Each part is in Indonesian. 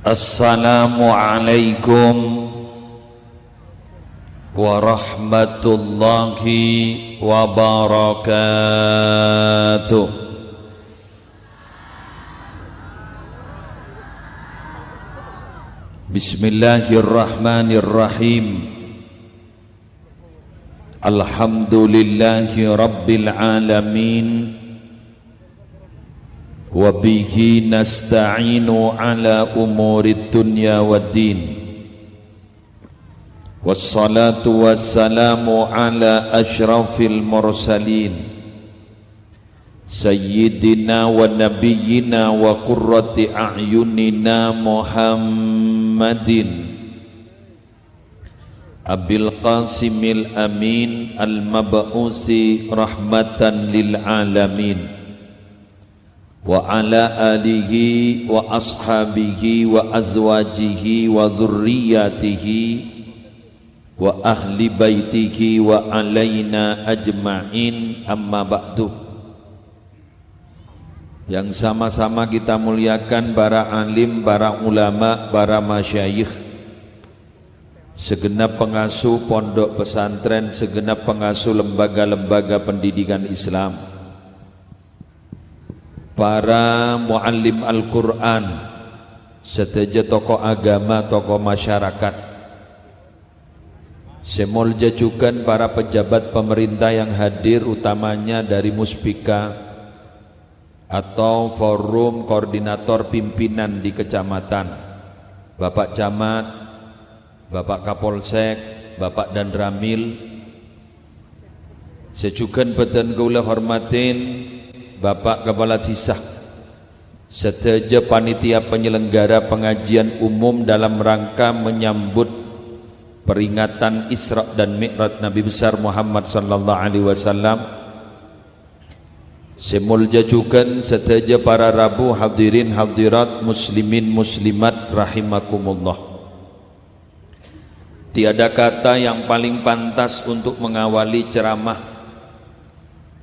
Assalamualaikum warahmatullahi wabarakatuh. Bismillahirrahmanirrahim. Alhamdulillahi rabbil alamin. Wa bihi nasta'inu ala umurid dunya waddin. Wassalatu wassalamu ala ashrafil mursalin Sayyidina wa nabiyyina wa qurrati a'yunina Muhammadin Abil Qasimil Amin al-mab'usi rahmatan lil alamin wa ala alihi wa ashabihi wa azwajihi wa dhurriyyatihi wa ahli baitihi wa alaina ajma'in, amma ba'du. Yang sama-sama kita muliakan para alim, para ulama, para masyayikh, segenap pengasuh pondok pesantren, segenap pengasuh lembaga-lembaga pendidikan Islam, para muallim Al-Quran, seteja tokoh agama, tokoh masyarakat, semoljajukan para pejabat pemerintah yang hadir, utamanya dari Muspika atau forum koordinator pimpinan di kecamatan, Bapak Camat, Bapak Kapolsek, Bapak dan Ramil, sejukan beten kula hormatin Bapak Kepala Disah, seteja panitia penyelenggara pengajian umum dalam rangka menyambut peringatan Isra dan Mi'raj Nabi besar Muhammad sallallahu alaihi wasallam. Semuljajukan seteja para rabu hadirin hadirat muslimin muslimat rahimakumullah. Tiada kata yang paling pantas untuk mengawali ceramah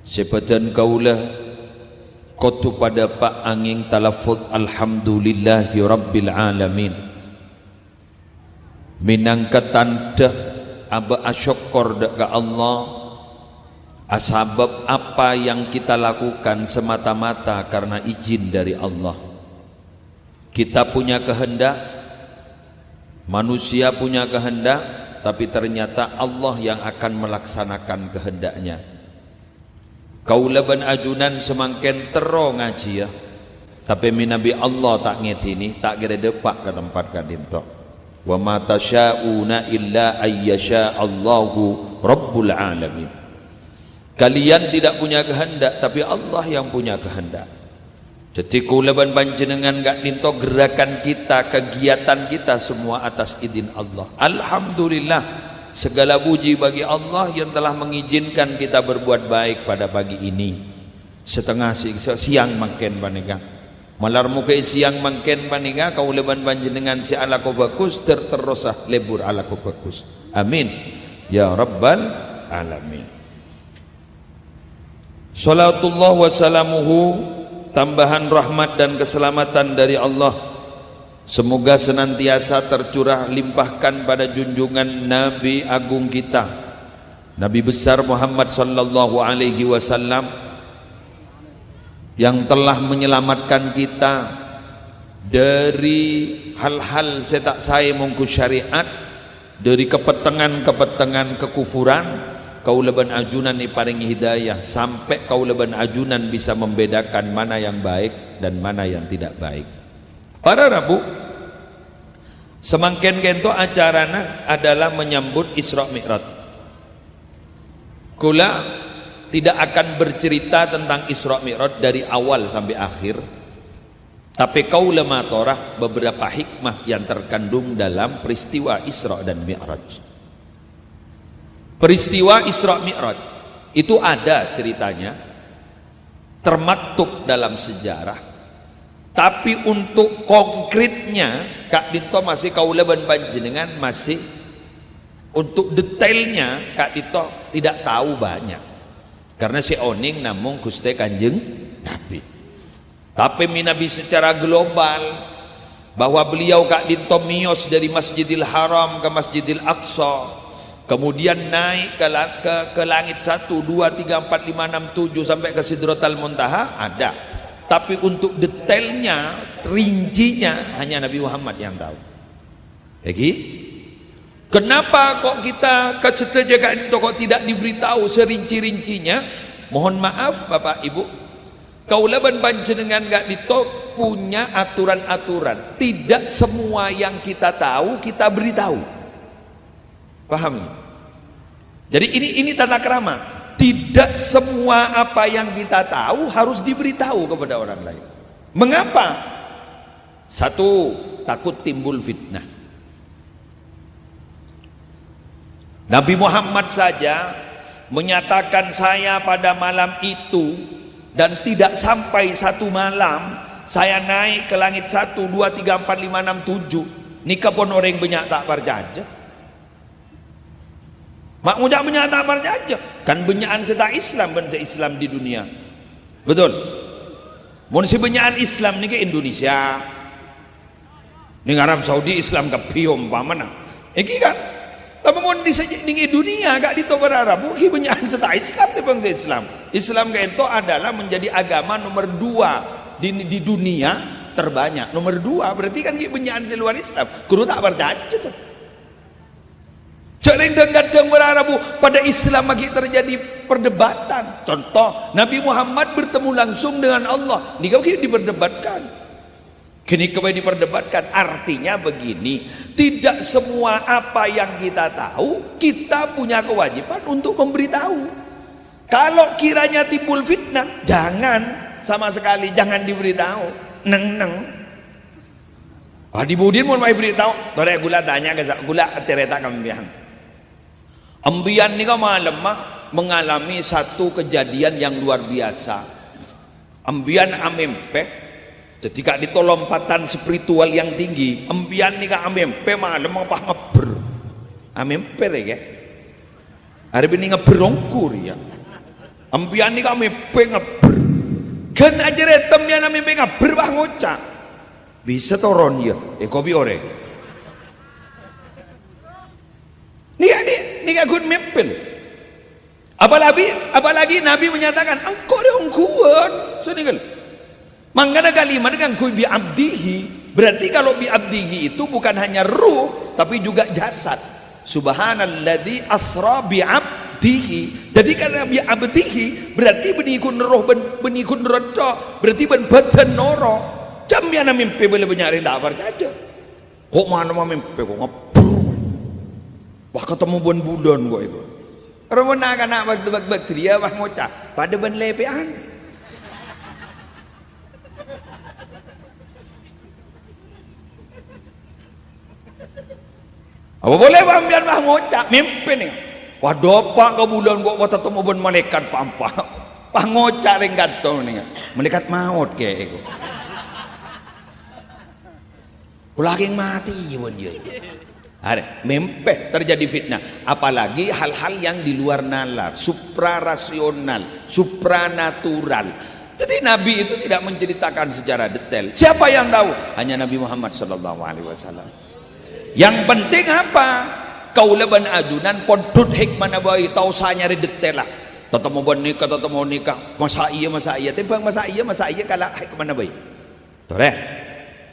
sepedan kaulah kotu pada Pak Anging talafut alhamdulillahi rabbil alamin. Minangka tanda aba asyukur ke Allah asbab apa yang kita lakukan semata-mata karena izin dari Allah. Kita punya kehendak, manusia punya kehendak, tapi ternyata Allah yang akan melaksanakan kehendaknya. Kaula ban ajunan semangken tero ngaji ya, tapi minabi Allah tak ngetini, tak kira depak ke tempat kadinto. Wa ma tasyauna illa ayyasha Allahu rabbul alamin. Kalian tidak punya kehendak, tapi Allah yang punya kehendak. Jadi kaula ban panjenengan gak dinto gerakan kita, kegiatan kita semua atas izin Allah. Alhamdulillah. Segala puji bagi Allah yang telah mengizinkan kita berbuat baik pada pagi ini. Setengah siang mangken panika. Malar muka siang mangken panika kau leban panjenengan si alaku bagus terterusah lebur alaku bagus. Amin ya rabbal alamin. Salatullah wa salamuhu, tambahan rahmat dan keselamatan dari Allah semoga senantiasa tercurah limpahkan pada junjungan Nabi agung kita, Nabi besar Muhammad sallallahu alaihi wasallam, yang telah menyelamatkan kita dari hal-hal setak saya mungku syariat, dari kepetengan-kepetengan kekufuran. Kaulaban ajunan ni paring hidayah sampai kaulaban ajunan bisa membedakan mana yang baik dan mana yang tidak baik. Para Rabu semangken kento acarana adalah menyambut Isra Mi'raj. Kula tidak akan bercerita tentang Isra Mi'raj dari awal sampai akhir, tapi kaula matorah beberapa hikmah yang terkandung dalam peristiwa Isra dan Mi'raj. Peristiwa Isra Mi'raj itu ada ceritanya, termaktub dalam sejarah. Tapi untuk konkretnya Kak Dinto masih kaula ban panjenengan masih untuk detailnya Kak Dinto tidak tahu banyak. Karena si oning namung Gusti Kanjeng Nabi. Tapi minabi secara global bahwa beliau kak dintomios dari Masjidil Haram ke Masjidil Aqsa, kemudian naik ke langit 1, 2, 3, 4, 5, 6, 7 sampai ke Sidratal Muntaha, ada. Tapi untuk detailnya, rincinya hanya Nabi Muhammad yang tahu. Lagi, kenapa kok kita kesejagaan itu kok tidak diberitahu serinci-rincinya? Mohon maaf Bapak Ibu, kaulaban panjenengan gak ditok punya aturan-aturan. Tidak semua yang kita tahu kita beritahu. Paham? Jadi ini tata krama. Tidak semua apa yang kita tahu harus diberitahu kepada orang lain. Mengapa? Satu, takut timbul fitnah. Nabi Muhammad saja menyatakan, saya pada malam itu dan tidak sampai 1 malam saya naik ke langit 1, 2, 3, 4, 5, 6, 7. Nikah pun orang banyak tak percaya. Mak muda banyak tak percaya. Kan benyaan serta Islam bangsa Islam di dunia. Betul. Mun si benyaan Islam ni ke Indonesia, ni Arab Saudi Islam ke piom pamana. Iki kan. Tapi mun di dunia gak ditobar Arab, ki benyaan serta Islam di bangsa Islam. Islam ke itu adalah menjadi agama nomor 2 di dunia terbanyak. Nomor 2 berarti kan ki benyaan di luar Islam. Kudu tak percaya tuh. Jangan kadang berarabu pada Islam lagi terjadi perdebatan. Contoh, Nabi Muhammad bertemu langsung dengan Allah. Ini kau diperdebatkan. Kini kau diperdebatkan. Artinya begini, tidak semua apa yang kita tahu kita punya kewajiban untuk memberitahu. Kalau kiranya timbul fitnah, jangan sama sekali jangan diberitahu. Neng. Di Budin mau beritahu. Tore gula tanya ke gula tereta kambiang. Ambian ni kau malam mengalami satu kejadian yang luar biasa. Ambian amempe ketika di lompatan spiritual yang tinggi. Ambian ni kau amempe malam apa ngeber. Amempe ya. Hari ini ngeberongkur ya. Ambian ni kau amempe ngeber. Kan aja retem yang amempe ngeber bah ngocak. Bisa toron ya. Kopi ore. Ini akun mempel. Apalagi Nabi menyatakan engkau orang kuat. Sedikit. Mangkana kalimat dengan kui bi abdihi. Berarti kalau bi abdihi itu bukan hanya ruh tapi juga jasad. Subhanalladzi asra bi abdihi. Jadi karena bi abdihi berarti benikun roh benikun roh berarti ben badan noro. Jam yang mimpi boleh banyak tak percaya. Kok mana mimpi kok ngapur. Wah ketemu bon budon kok itu. Ramona kana bag dia wah ngocak pada ben lepean. Apa boleh pambian wah ngocak mimpi nih. Wah dopak ke budon kok ketemu bon malaikat pampa. Wah ngocak ring gato nih. Malaikat maut kayak itu. Lagi mati bon dia. Mempeh terjadi fitnah, apalagi hal-hal yang di luar nalar, suprarasional, supranatural. Jadi Nabi itu tidak menceritakan secara detail. Siapa yang tahu? Hanya Nabi Muhammad SAW. Yang penting apa? Kaulaban ajunan podut hikmah nabawi tahu sanyari detail lah. Toto mau nikah, masa iya, tapi masa iya kalah hikmah nabawi. Tore.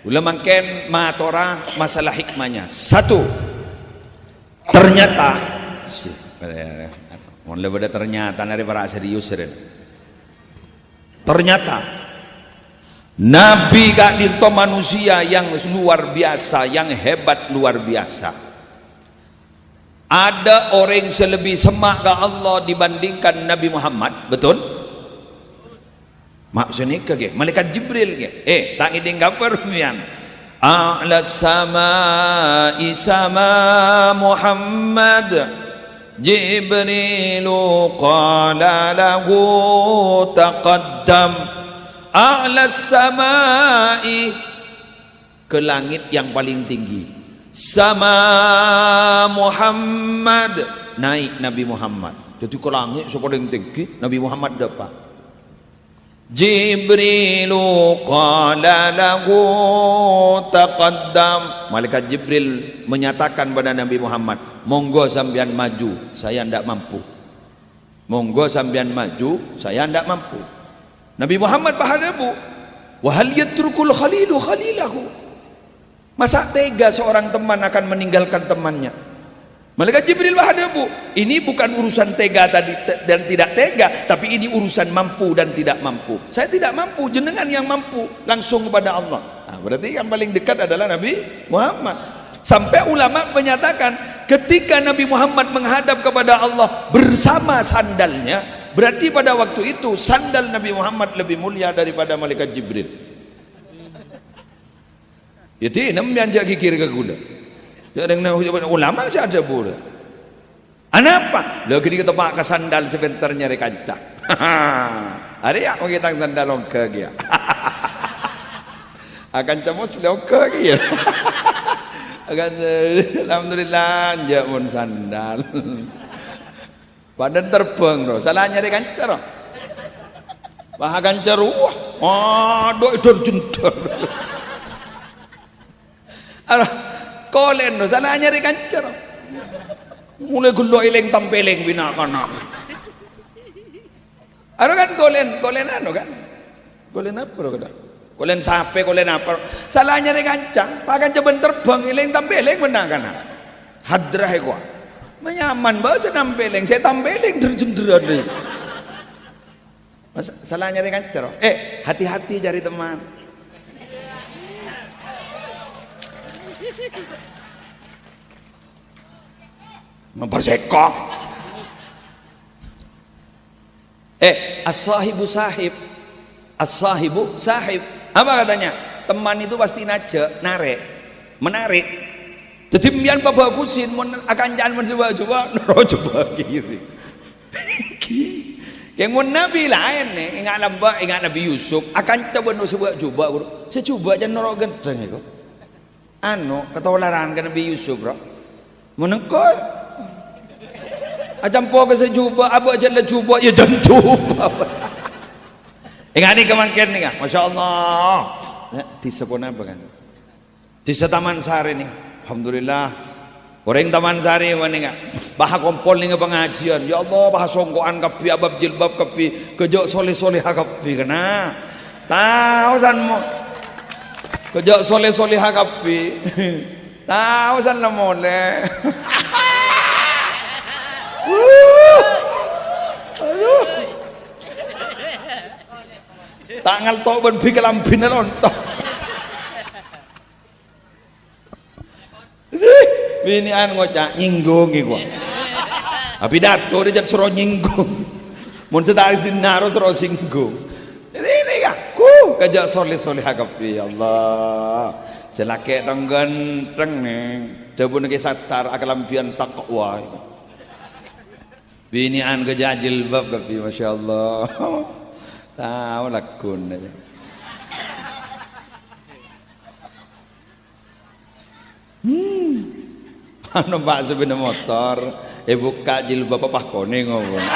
Ulamangken matora masalah hikmahnya. 1. Ternyata ternyata dari para serius. Ternyata Nabi gak dito manusia yang luar biasa, yang hebat luar biasa. Ada orang selebih semak ke Allah dibandingkan Nabi Muhammad, betul? Maksudnya ke malaikat Jibril ke tak iding gambar mian a'la samai sama Muhammad Jibrilu qala lahu taqaddam a'la samai ke langit yang paling tinggi sama Muhammad naik Nabi Muhammad jadi ke langit yang paling tinggi Nabi Muhammad dapat Jibrilu qala lahu taqaddam. Malaikat Jibril menyatakan pada Nabi Muhammad, monggo sampean maju, saya tidak mampu. Monggo sampean maju, saya tidak mampu. Nabi Muhammad bahadabu, wa hal yatrukul khalilu khalilahu. Masa tega seorang teman akan meninggalkan temannya? Malaikat Jibril bahadabu, ini bukan urusan tega tadi dan tidak tega, tapi ini urusan mampu dan tidak mampu. Saya tidak mampu, jenengan yang mampu, langsung kepada Allah. Nah, berarti yang paling dekat adalah Nabi Muhammad. Sampai ulama menyatakan ketika Nabi Muhammad menghadap kepada Allah bersama sandalnya, berarti pada waktu itu sandal Nabi Muhammad lebih mulia daripada malaikat Jibril. Jadi namanya jangan kikir ke gula. Ulama saja ada boleh. Anapa? Lagi kita pak ke sandal sebentar nyari kancak. Ada yang kita sandal longke dia. Akan camus longke dia. Akan alhamdulillah jamun sandal. Badan terbang loh. Salah nyari kancak loh. Bah kancak ruah. Oh, doi terjuntar. Kolen no salah nyari kancer mulai gulo ileng tampeleng bina kana aro kan kolen anu kan kolen apa ro kada kolen sape kolen apa salah nyari kancang pakan coba terbang ileng tampeleng menang kana hadrah gua menyaman bahasa tampeleng saya tampeleng terjendera deh salah nyari kancer hati-hati cari teman. Mempersekok. As-sahibu sahib. As-sahibu sahib. Apa katanya? Teman itu pasti menarik. Jadi mbiyen babagusin akan jangan mencoba-coba coba gitu. Yang mun Nabi lain nih, ingat Nabi Yusuf akan coba coba bro. Secoba aja norok gendeng itu. Ketularan ke Nabi Yusuf bro. Menengkol ajam po ke sejuba abu aja le juba ya jam juba. Ingat ni kemangkin ni kan. Masya Allah. Disa pun apa kan? Disa Taman Sari ni. Alhamdulillah. Orang Taman Sari mana kan? Bah kompol ni pengajian. Ya Allah bah songkoan kapi abab jilbab kapi kejok soleh kapi kena. Tahu sanmu. Kejok soleh kapi. Tahu san lamole. Aduh. Tangal tok ben bikalampin lontok. Binian ngocak nyinggung iku. Tapi dato dia suruh nyinggung. Mun setaris dinaro suruh singgung. Ini kan kejak soleh hakapi ya Allah. Selake dong ganteng nih. Coba nge satar akalampian takwa. Binian kejajil bab kapi masya Allah. Tahu lakun aja. Nampak sepeda motor, buka jilbab apa kone ngomong.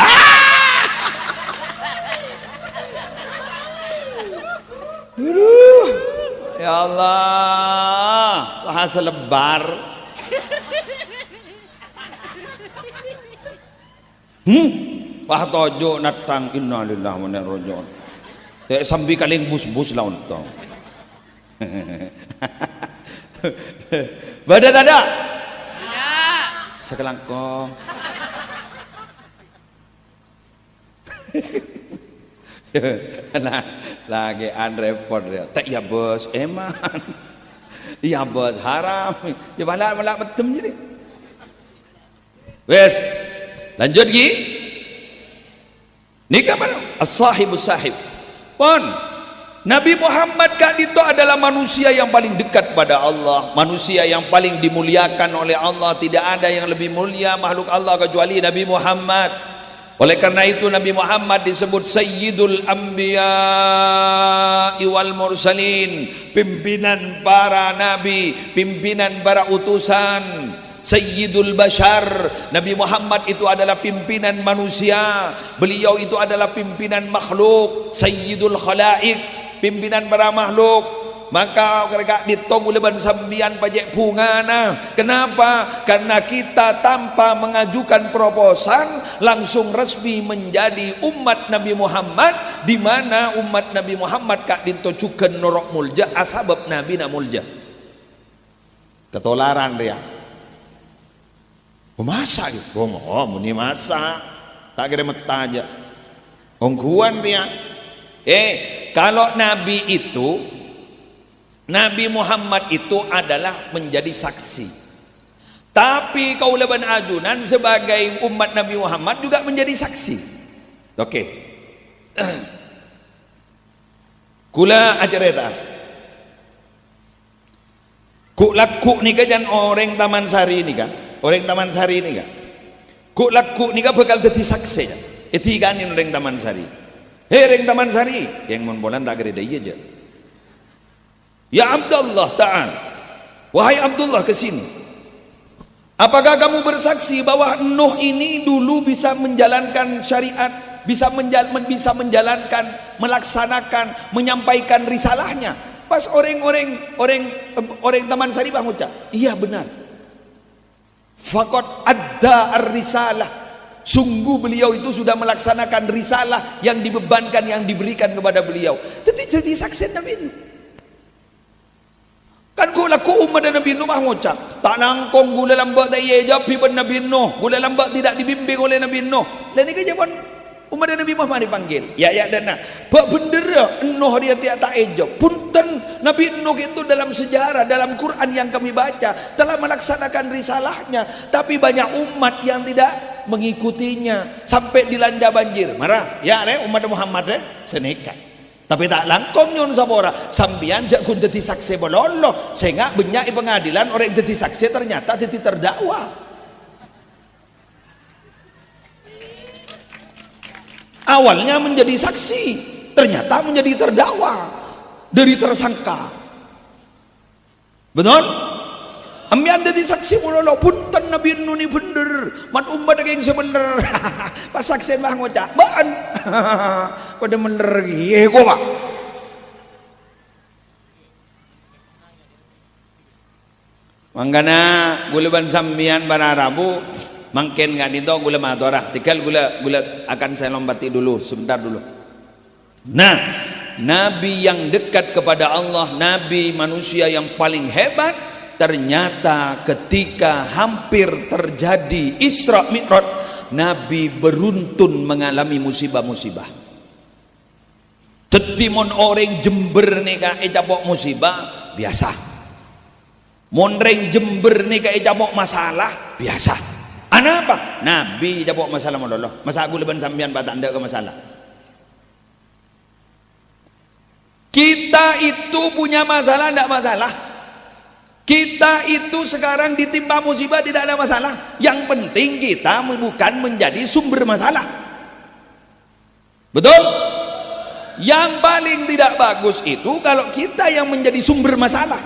Aduh, ya Allah, bahasa lebar. Pak tojo natang innalillahi wa inna ilaihi raji'un. Sambil kaling bus lah untuk. Badat ada? Tidak. Sekelangkong. Nah, lagi repot dia. Tak ya bos, eman. Ya bos haram. Ya balak betem jadi. Wes. Lanjut lagi. Nikah mana? As-sahibu sahib. Pon. Nabi Muhammad kan itu adalah manusia yang paling dekat pada Allah, manusia yang paling dimuliakan oleh Allah. Tidak ada yang lebih mulia makhluk Allah kecuali Nabi Muhammad. Oleh karena itu Nabi Muhammad disebut Sayyidul Anbiya wal Mursalin, pimpinan para nabi, pimpinan para utusan. Sayyidul Bashar. Nabi Muhammad itu adalah pimpinan manusia, beliau itu adalah pimpinan makhluk, Sayyidul Khalaik, pimpinan para makhluk. Maka mereka ditong uleban sambian pajak pungana. Kenapa? Karena kita tanpa mengajukan proposal langsung resmi menjadi umat Nabi Muhammad, di mana umat Nabi Muhammad kak ditocukan norok mulja asbab Nabi na mulja. Ketolaran dia. Masa gitu. Oh, muni masa. Tak kira meta aja. Ongkuan dia. Kalau Nabi itu, Nabi Muhammad itu adalah menjadi saksi. Tapi kaulaban ajunan sebagai umat Nabi Muhammad juga menjadi saksi. Oke. Kula ajareta. Ku laku ni kan orang Taman Sari ni kan. Orang Taman Sari ni kan. Ku laku ni kan bakal jadi saksi. Etiganin orang Taman Sari. Orang Taman Sari yang mon tak kira dia aja. Ya Abdullah ta'ala, wahai Abdullah kesini. Apakah kamu bersaksi bahwa Nuh ini dulu bisa menjalankan syariat, bisa menjalankan, melaksanakan, menyampaikan risalahnya? Pas orang Taman Sari bang ucap, iya benar. Faqad adda ar-risalah. Sungguh beliau itu sudah melaksanakan risalah yang dibebankan, yang diberikan kepada beliau. Jadi saksi Nabi ini. Kan gula ku umat Nabi Nuh mah ngucap tak nangkong gula lambat tak iya japi pen Nabi Nuh, gula lambat tidak dibimbing oleh Nabi Nuh. Dan ini jawaban umat Nabi Muhammad dipanggil ya dana bak bendera Nuh dia tak ejok punten. Nabi Nuh itu dalam sejarah, dalam Quran yang kami baca telah melaksanakan risalahnya, tapi banyak umat yang tidak mengikutinya sampai dilanda banjir. Marah ya umat Muhammad senekat. Tapi tak langkong nyon sapora sambian jak kun dadi saksi bololo sehingga banyak pengadilan orang dadi saksi ternyata dadi terdakwa. Awalnya menjadi saksi ternyata menjadi terdakwa dari tersangka. Betul? Ambian dadi saksi bololo punten Nabi Nuh ni bener man umat yang sebener. Pas saksi mah ngocak baan pada bener iya kok pak. Mangkana gula ban sambian para Rabu mangken nggak dito gula matorah tinggal gula akan saya lompati dulu sebentar dulu. Nah, Nabi yang dekat kepada Allah, Nabi manusia yang paling hebat, ternyata ketika hampir terjadi Isra Mi'raj, Nabi beruntun mengalami musibah-musibah. Tetimon orang Jember nih kak ecapok musibah biasa. Monreng Jember nih kak ecapok masalah biasa. Apa? Nabi ecapok masalah modoloh. Masa aku leban sambian batanda ke masalah. Kita itu punya masalah enggak masalah. Kita itu sekarang ditimpa musibah tidak ada masalah. Yang penting kita bukan menjadi sumber masalah. Betul? Yang paling tidak bagus itu kalau kita yang menjadi sumber masalah.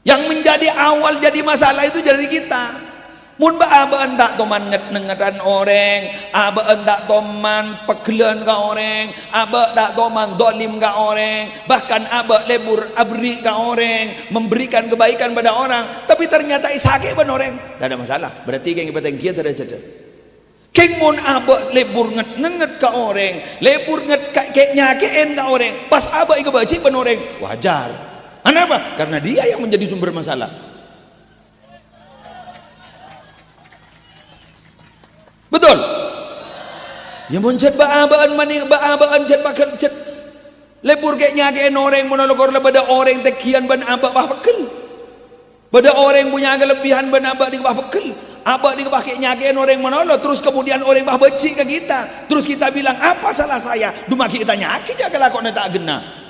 Yang menjadi awal jadi masalah itu jadi kita. Mun ba aba entak toman ngengetan orang, aba entak toman pegelan ka orang, aba tak toman dolim ka orang, bahkan aba lebur abri ka orang, memberikan kebaikan pada orang, tapi ternyata isake ban orang, tidak ada masalah. Berarti yang penting kita ada jeda. Keng mun aba lebur nget ka orang, lebur nget kayak nyakein ka orang, pas aba iku baci ban orang, wajar. Kenapa? Karena dia yang menjadi sumber masalah. Betul? Ya muncet baabaan maning baabaan jet bakal jet lebur kayaknya kayak orang monologor lah pada orang tekian ban abak bah pekel. Pada orang punya kelebihan ban abak di bah pekel. Abak di bah kayaknya kayak orang monolog terus kemudian orang bah beci ke kita. Terus kita bilang apa salah saya? Duma kita nyaki jaga lakon tak gena.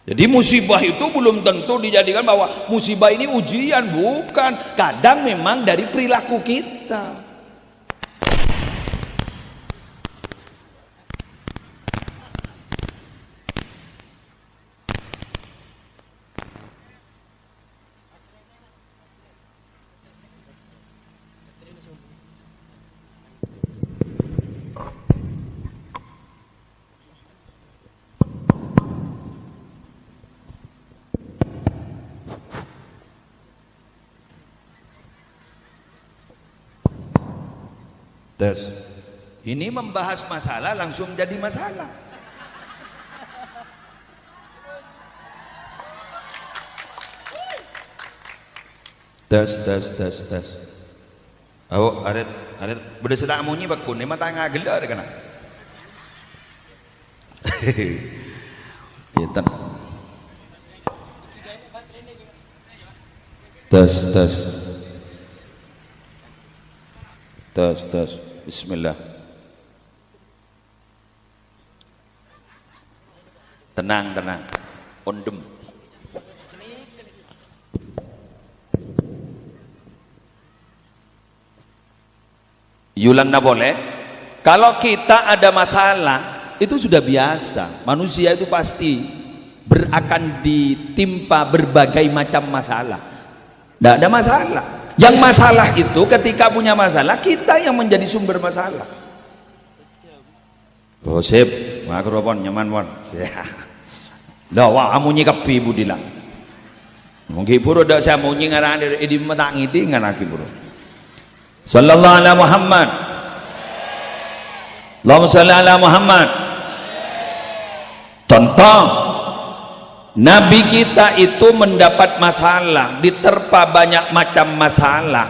Jadi musibah itu belum tentu dijadikan bahwa musibah ini ujian, bukan. Kadang memang dari perilaku kita. Tes. Ini membahas masalah langsung jadi masalah. Tes. Oh, aret beda sedak munyi bakun ni mata ngagela de kana. Ya tan. Tes. Bismillah. Tenang. Ondem. Yulang na boleh. Kalau kita ada masalah itu sudah biasa. Manusia itu pasti akan ditimpa berbagai macam masalah. Tidak ada masalah. Yang masalah itu ketika punya masalah kita yang menjadi sumber masalah. Oh sip, mikrofon nyaman mon. Lah wa amunyi kapi budila. Mungkin puro dak saya munyi ngaran di mata ngidi nganaki puro. Sallallahu alaihi Muhammad. Allahumma shalli ala Muhammad. Contoh Nabi kita itu mendapat masalah, diterpa banyak macam masalah.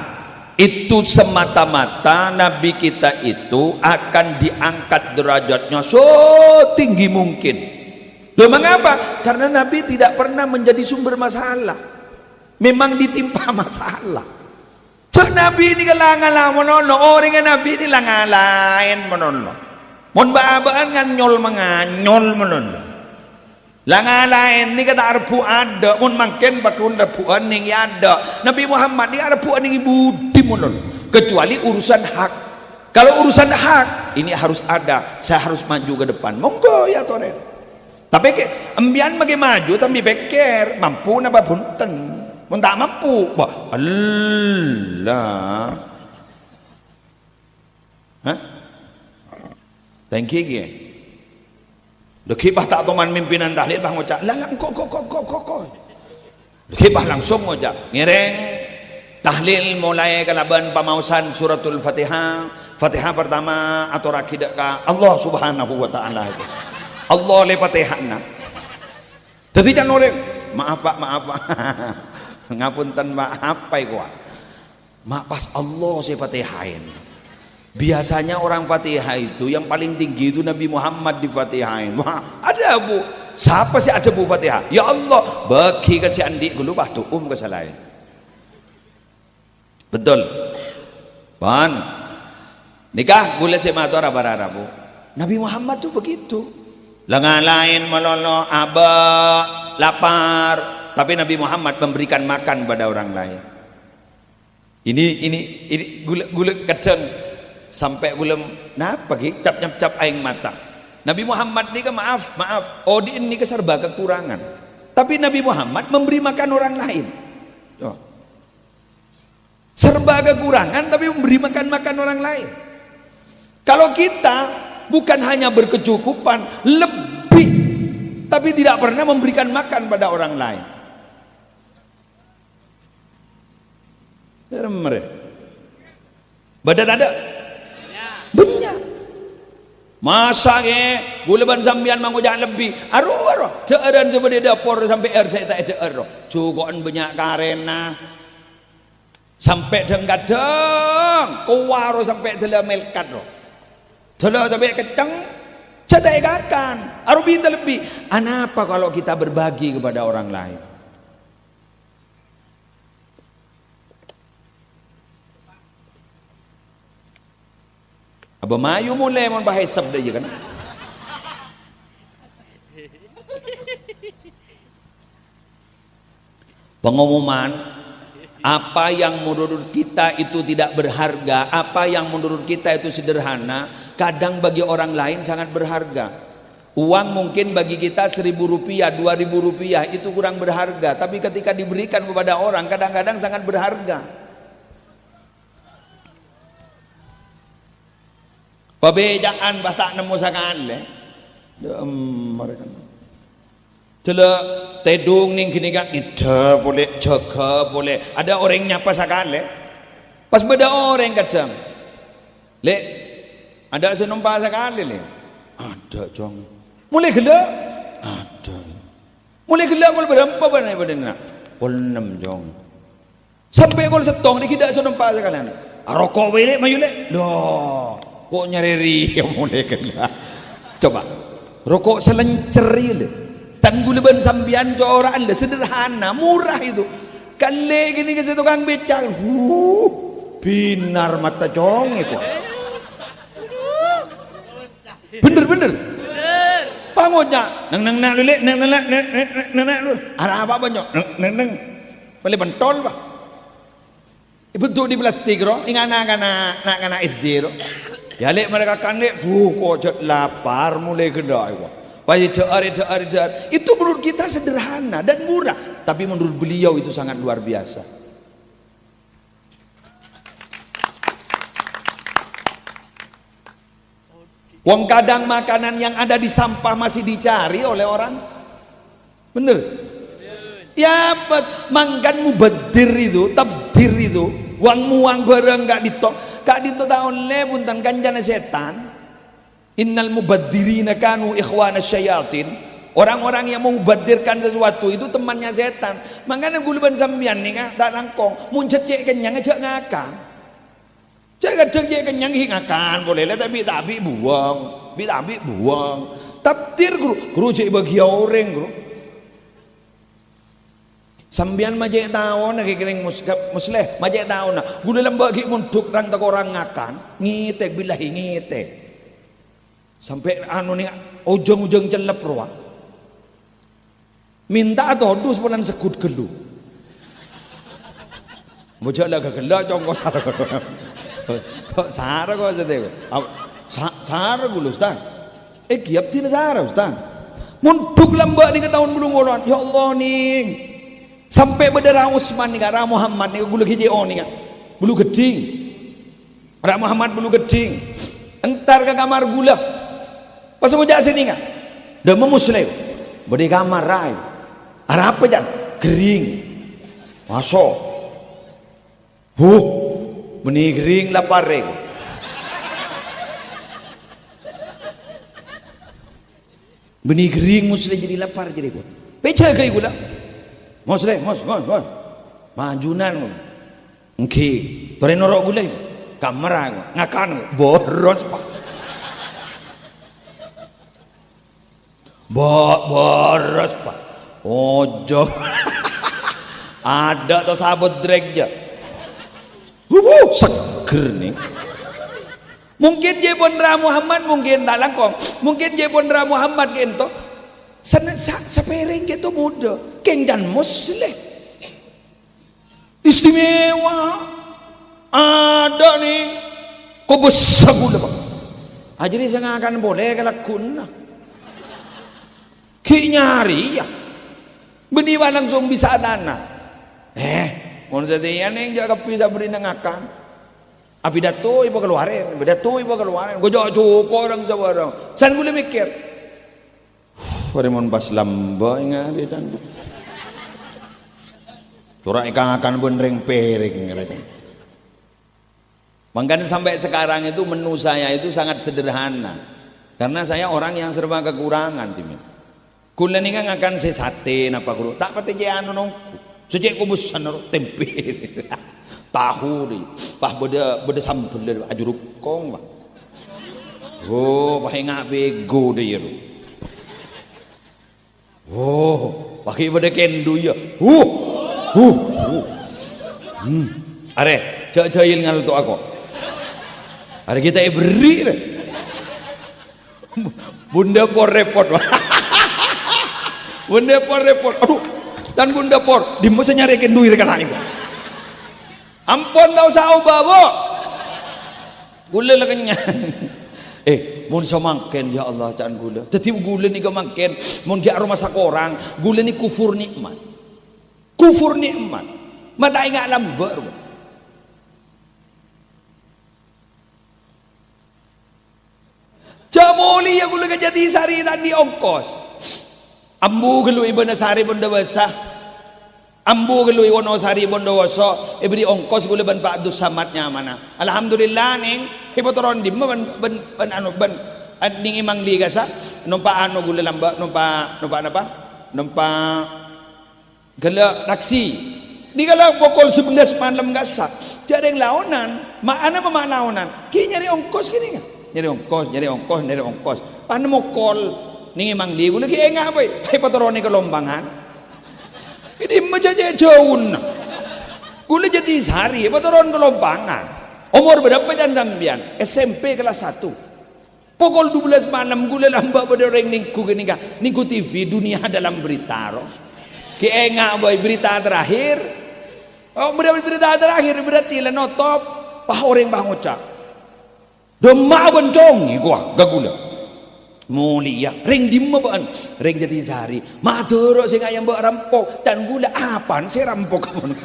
Itu semata-mata Nabi kita itu akan diangkat derajatnya setinggi mungkin. Loh, mengapa? Karena Nabi tidak pernah menjadi sumber masalah. Memang ditimpa masalah. So Nabi ini kalangan monono, orang Nabi ini langalain monono. Mon baabaan ngan nyol menganyol monono. Langalain ni kata arpu ada, mon makin bakun arpuan ning ada. Nabi Muhammad ni arpuan ning budi monono. Kecuali urusan hak. Kalau urusan hak ini harus ada, saya harus maju ke depan. Monggo ya toren. Tapi ke embian bagi maju sambil beker, mampu napa punten. Mun tak mampu, wah, Allah. Hah? Thank you. Dekipah tak toman mimpinan tahlil bah ngocak. Lalang kok. Dekipah langsung ngocak. Ngereng tahlil mulai kalaban pamausan suratul Fatihah. Fatihah pertama atau rakidak ka Allah Subhanahu wa taala itu. Allah le Fatihahna. Dadi jan oleh maaf Pak. Ngapunten maaf pai kuat. Mak pas Allah saya Fatihain. Biasanya orang Fatihah itu yang paling tinggi itu Nabi Muhammad di Fatihain. Wah, ada Bu. Siapa sih ada Bu Fatihah? Ya Allah, bagi ke si Andi dulu bah tuh kesalahan. Betul. Pan. Nikah boleh semato raba-raba Bu. Nabi Muhammad tuh begitu. Lengan lain melolo aba lapar. Tapi Nabi Muhammad memberikan makan pada orang lain. Ini gula kadang sampai gula napa ki cap aing mata. Nabi Muhammad ni ke maaf. Odi ini ke serba kekurangan. Tapi Nabi Muhammad memberi makan orang lain. Oh. Serba kekurangan tapi memberi makan orang lain. Kalau kita bukan hanya berkecukupan, lebih tapi tidak pernah memberikan makan pada orang lain. Badan ada? Banyak. Masa ke gulaban sambian mangujak lebih. Aru. Ceeran seperti dapur sampai tak ada ero. Cukupan banyak karena. Sampai dengkadeng. Kewaro sampai telah melkat ro. Telah sampai keceng. Cetai gakan. Aru binta lebih. Kenapa kalau kita berbagi kepada orang lain? Aba mayu mulai mon bahai sabda je kan. Pengumuman apa yang menurut kita itu tidak berharga, apa yang menurut kita itu sederhana, kadang bagi orang lain sangat berharga. Uang mungkin bagi kita 1.000 rupiah, 2.000 rupiah itu kurang berharga, tapi ketika diberikan kepada orang kadang-kadang sangat berharga. Pabejaan bah tak nemu sakan le. Mereka. Cela tedung ning kini kan ida boleh jaga boleh. Ada orang nyapa sakan le. Pas beda orang kadang. Le Ada senompa sekali nih. Ada jong. Mulai gelap. Ada. Mulai gelap kalau berapa banyak badannya? Kol 6 jong. Sampai kol setong di kita senompa sekali nih. Rokok beli mayu le. Loh, kok nyari mulai gelap. Coba. Rokok selencer le. Tan gula ban sambian ke orang le sederhana, murah itu. Kali gini ke tukang becak. Binar mata jong itu. Bener. Pangonya, neng lule, neng lu. Ada apa banyak? Neng, boleh pentol pak. Bentuk di plastik ro, ingat nak SD ro. Ya lek mereka kan lek, kok jet lapar mulai kedai kok. Pasti tear. Itu menurut kita sederhana dan murah, tapi menurut beliau itu sangat luar biasa. Wong kadang makanan yang ada di sampah masih dicari oleh orang. Bener? Ya pas mangkan mubadzir itu, tabdir itu, uang barang gak ditok tahun le punten kanjana setan. Innal mubadzirina kanu ikhwana syayatin. Orang-orang yang memubadzirkan sesuatu itu temannya setan. Makanya guluban sambian nih tak langkong, muncet cek kenyang aja ngakak. Jangan dia kenyang hingakan boleh lah tapi buang. Taptir guru cek bagi orang guru. Sambian majek tahun lagi kering musleh majek tahun nah. Gula lembak bagi muntuk rang tak orang ngakan ngitek bilahi ngitek. Sampai anu nih ujung celep roa. Minta atau dus punan sekut gelu. Bocah lah gelak congkos sarang. Kok sarang kok sedih. Sarang gulu Ustaz. Giap tina sarang Ustaz. Muntuk lambak ni ke tahun belum ngolon. Ya Allah nih. Sampai berdarah Utsman ni kan, Muhammad ni gulu KJO ni kan. Bulu geding. Ra Muhammad bulu geding. Entar ke kamar gula. Pas ngojak sini kan. Dah memuslim. Beri kamar rai. Ara apa jan? Gering. Masuk. Benih gering lapar rek. Benih gering muslim jadi lapar jadi gua. Pecah kai gula. Muslim, mos. Majunan. Engki. Tore norok gula. Kamera ngakan boros pak. Boros pak. Ojo. Ada atau sabut drag je. Seger nih. Mungkin je pondra Muhammad mungkin tak langkong. Mungkin je pondra Muhammad gitu. Sepereng gitu muda. Kengjan muslim. Istimewa. Ada nih. Kok besar gula pak. Jadi saya akan boleh kelakun. Ki nyari ya. Beniwa langsung bisa tanah. Mun setian yang jaga bisa beri nangakan. Abi dato ibu keluarin, Gojo cukup orang sabarang. San boleh mikir. Parimon pas lamba ingat dan. Curang ikan akan benreng pereng. Makanya sampai sekarang itu menu saya itu sangat sederhana. Karena saya orang yang serba kekurangan timin. Kulen ini kan akan sate napa guru. Tak pati anu nong. Sejak kubusan tempe. Tahu ni. Pah beda sambal dari ajuruk kong. Pakai ngak bego dia tu. Pakai beda kendu ya. Are, cak-cakil ngal tu aku. Are kita beri le. Bunda por repot. Bunda por repot. Aduh. Dan bunda por di masa nyarikan duit kan ibu. Ampun tau sao bawa. Gula lah kenyang. Mun samangken ya Allah can gula. Jadi gula ni kemangken. Mun dia rumah sakorang. Gula ni kufur nikmat. Kufur nikmat. Mata ingat lambar. Jamoli ya gula kejadi sari tadi ongkos. Ambu gelu ibu nasari bunda basah. Ambu gelui Wonosari Bondowoso beri ongkos gula ban Pak Abdus Samadnya mana. Alhamdulillah ning hipotoron dim ban anu ban ning imang di gasa numpa anu gula lamba numpa apa? Numpa gala taksi. Di kala pukul 11 malam gasa. Jareng laonan, mana apa laonan? Ki nyari ongkos gini kan? Nyari ongkos. Pan mo call ning imang di gula ki enga boy. Hipotoron ni kelombangan. Ini menjadi jauh. Gula jadi sehari, betul kelompangan. Umur berapa jangan sambian? SMP kelas 1. Pukul 12 malam gula lamba berdoreng ningku genika. Ningku TV dunia dalam berita roh. Keenga boy berita terakhir. Oh berita terakhir berarti lah notop. Pah orang bang ucap. Dema bencong gua gagula. Mulia ring dimma baan ring jadi sehari madoro sing ayam mbok rampok dan gula apaan saya rampok kamu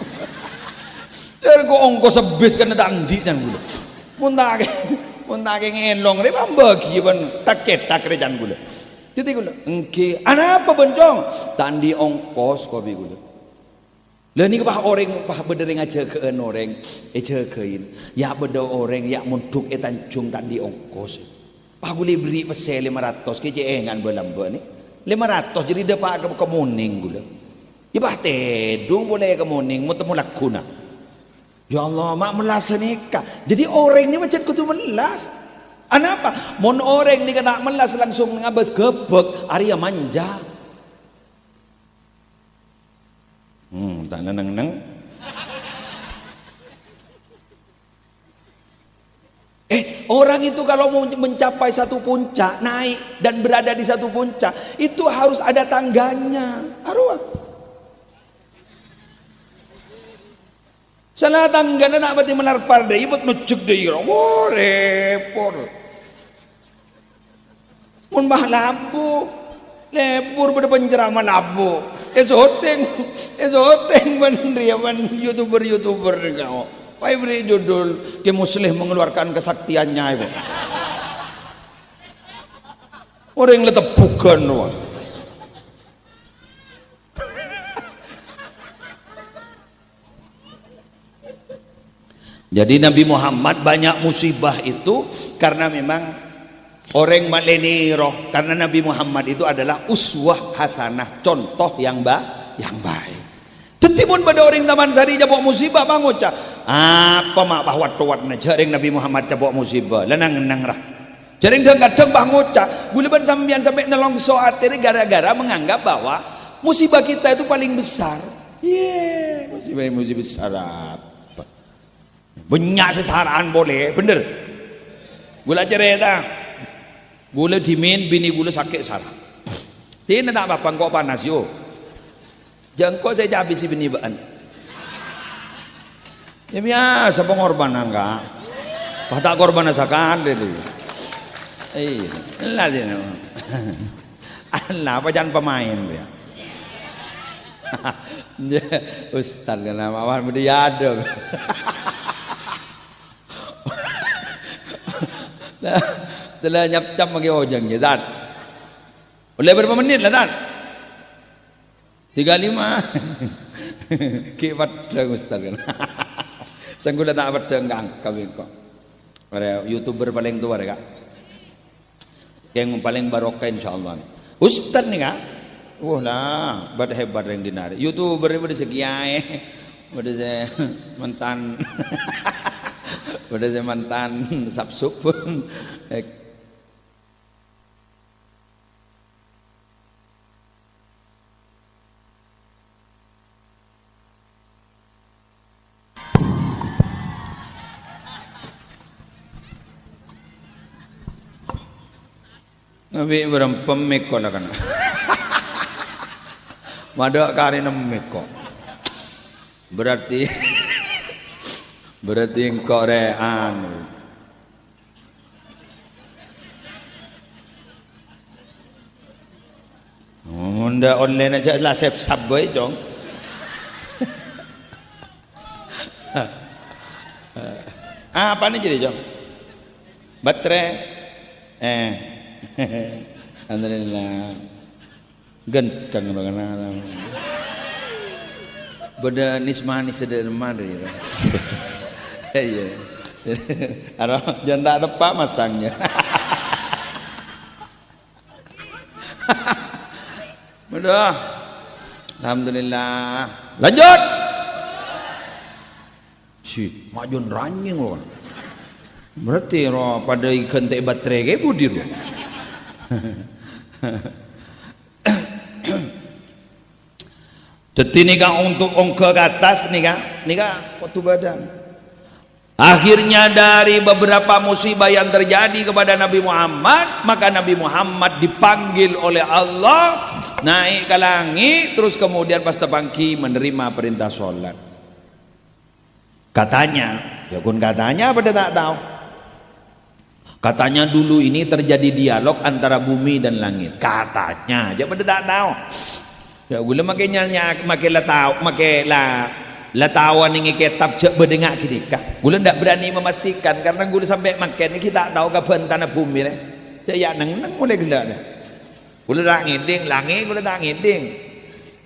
cer go ongko sebes kan tandi dan gula muntake ngelong re bagi ban taket tak rejan gula jadi gula engke ana apa bencong tandi ongkos kopi gula lah ni pah orang pah bedereng aja ke orang aja kein ya bedo orang ya munduk tanjung tandi ongkos. Pak gula beri pesel 500 ke jengan belamba ni 500 jadi dapat ke kemuning gula ibah tedung boleh kemuning mau temu lakuna ya Allah mak melas nikah jadi orang ni macam kutu melas apa mon orang ni kena melas langsung ngabas gebek Arya manja tak nang orang itu kalau mau mencapai satu puncak, naik dan berada di satu puncak, itu harus ada tangganya. Arwah. Salah tanggana nak berarti menarpar deh, ibut nucuk deh, oh repot. Mun bah labu, lepur pada pencerama labu. Esoteng man youtuber kau. Pai beri judul ke Muslim mengeluarkan kesaktiannya ibu. Orang yang letepukan wah. Jadi Nabi Muhammad banyak musibah itu karena memang orang maleni roh karena Nabi Muhammad itu adalah uswah hasanah, contoh yang baik. Tetimun pada orang Taman Sari jabok musibah bang ucap apa mak bahwa tuat na jaring Nabi Muhammad jabok musibah lenang rah jaring kadang bang ucap guliban sambian sampai nelongso atiri gara-gara menganggap bahwa musibah kita itu paling besar musibah besar apa banyak sesaraan boleh bener gula cerita gula dimin bini gula sakit sarap ini tak apa kok panas yo jangkau saya habis bini baan. Ya biasa pengorbanan enggak. Patah korban asakan deh. Lah dia. Allah apa jangan pemain dia. Ustaz kan nama awan dia ada. Telah nyap-cap bagi ojang je dan. Boleh berapa menit lah dan? 35 ki padang ustaz kan sanggula tak padang kami kok para youtuber paling tua kak yang paling barokah insyaallah ustaz nih kak lah hebat yang dinari youtuber ini pada sekian pada saya mantan subsub Nabi berempem meko lah kan. Mada kari meko. Berarti engkau rean. Unda online aja lah save subway dong. Apa nih jadi jong? Baterai. Alhamdulillah ganteng banget. Beda nismani sederma deh. Iya. Arah jangan tak tepak masangnya. Mudah. Alhamdulillah. Lanjut. Si majun ranjing loh. Berarti roh pada ikan teh baterai ke budi loh. Jadi nih untuk ongke ke atas nih waktu badan. Akhirnya dari beberapa musibah yang terjadi kepada Nabi Muhammad, maka Nabi Muhammad dipanggil oleh Allah naik ke langit, terus kemudian pas terpangki menerima perintah sholat. Katanya, ya kun katanya pada tak tahu. Katanya dulu ini terjadi dialog antara bumi dan langit. Katanya, aja pada tak tahu. Ya gula makanya makai la tahu nih kitab cek berdengak gini kah? Gula ndak berani memastikan karena gula sampai makan kita tahu kapan tanah bumi le. Saya nang mulai gelak dah. Gula tak ngiding langit, gula tak ngiding.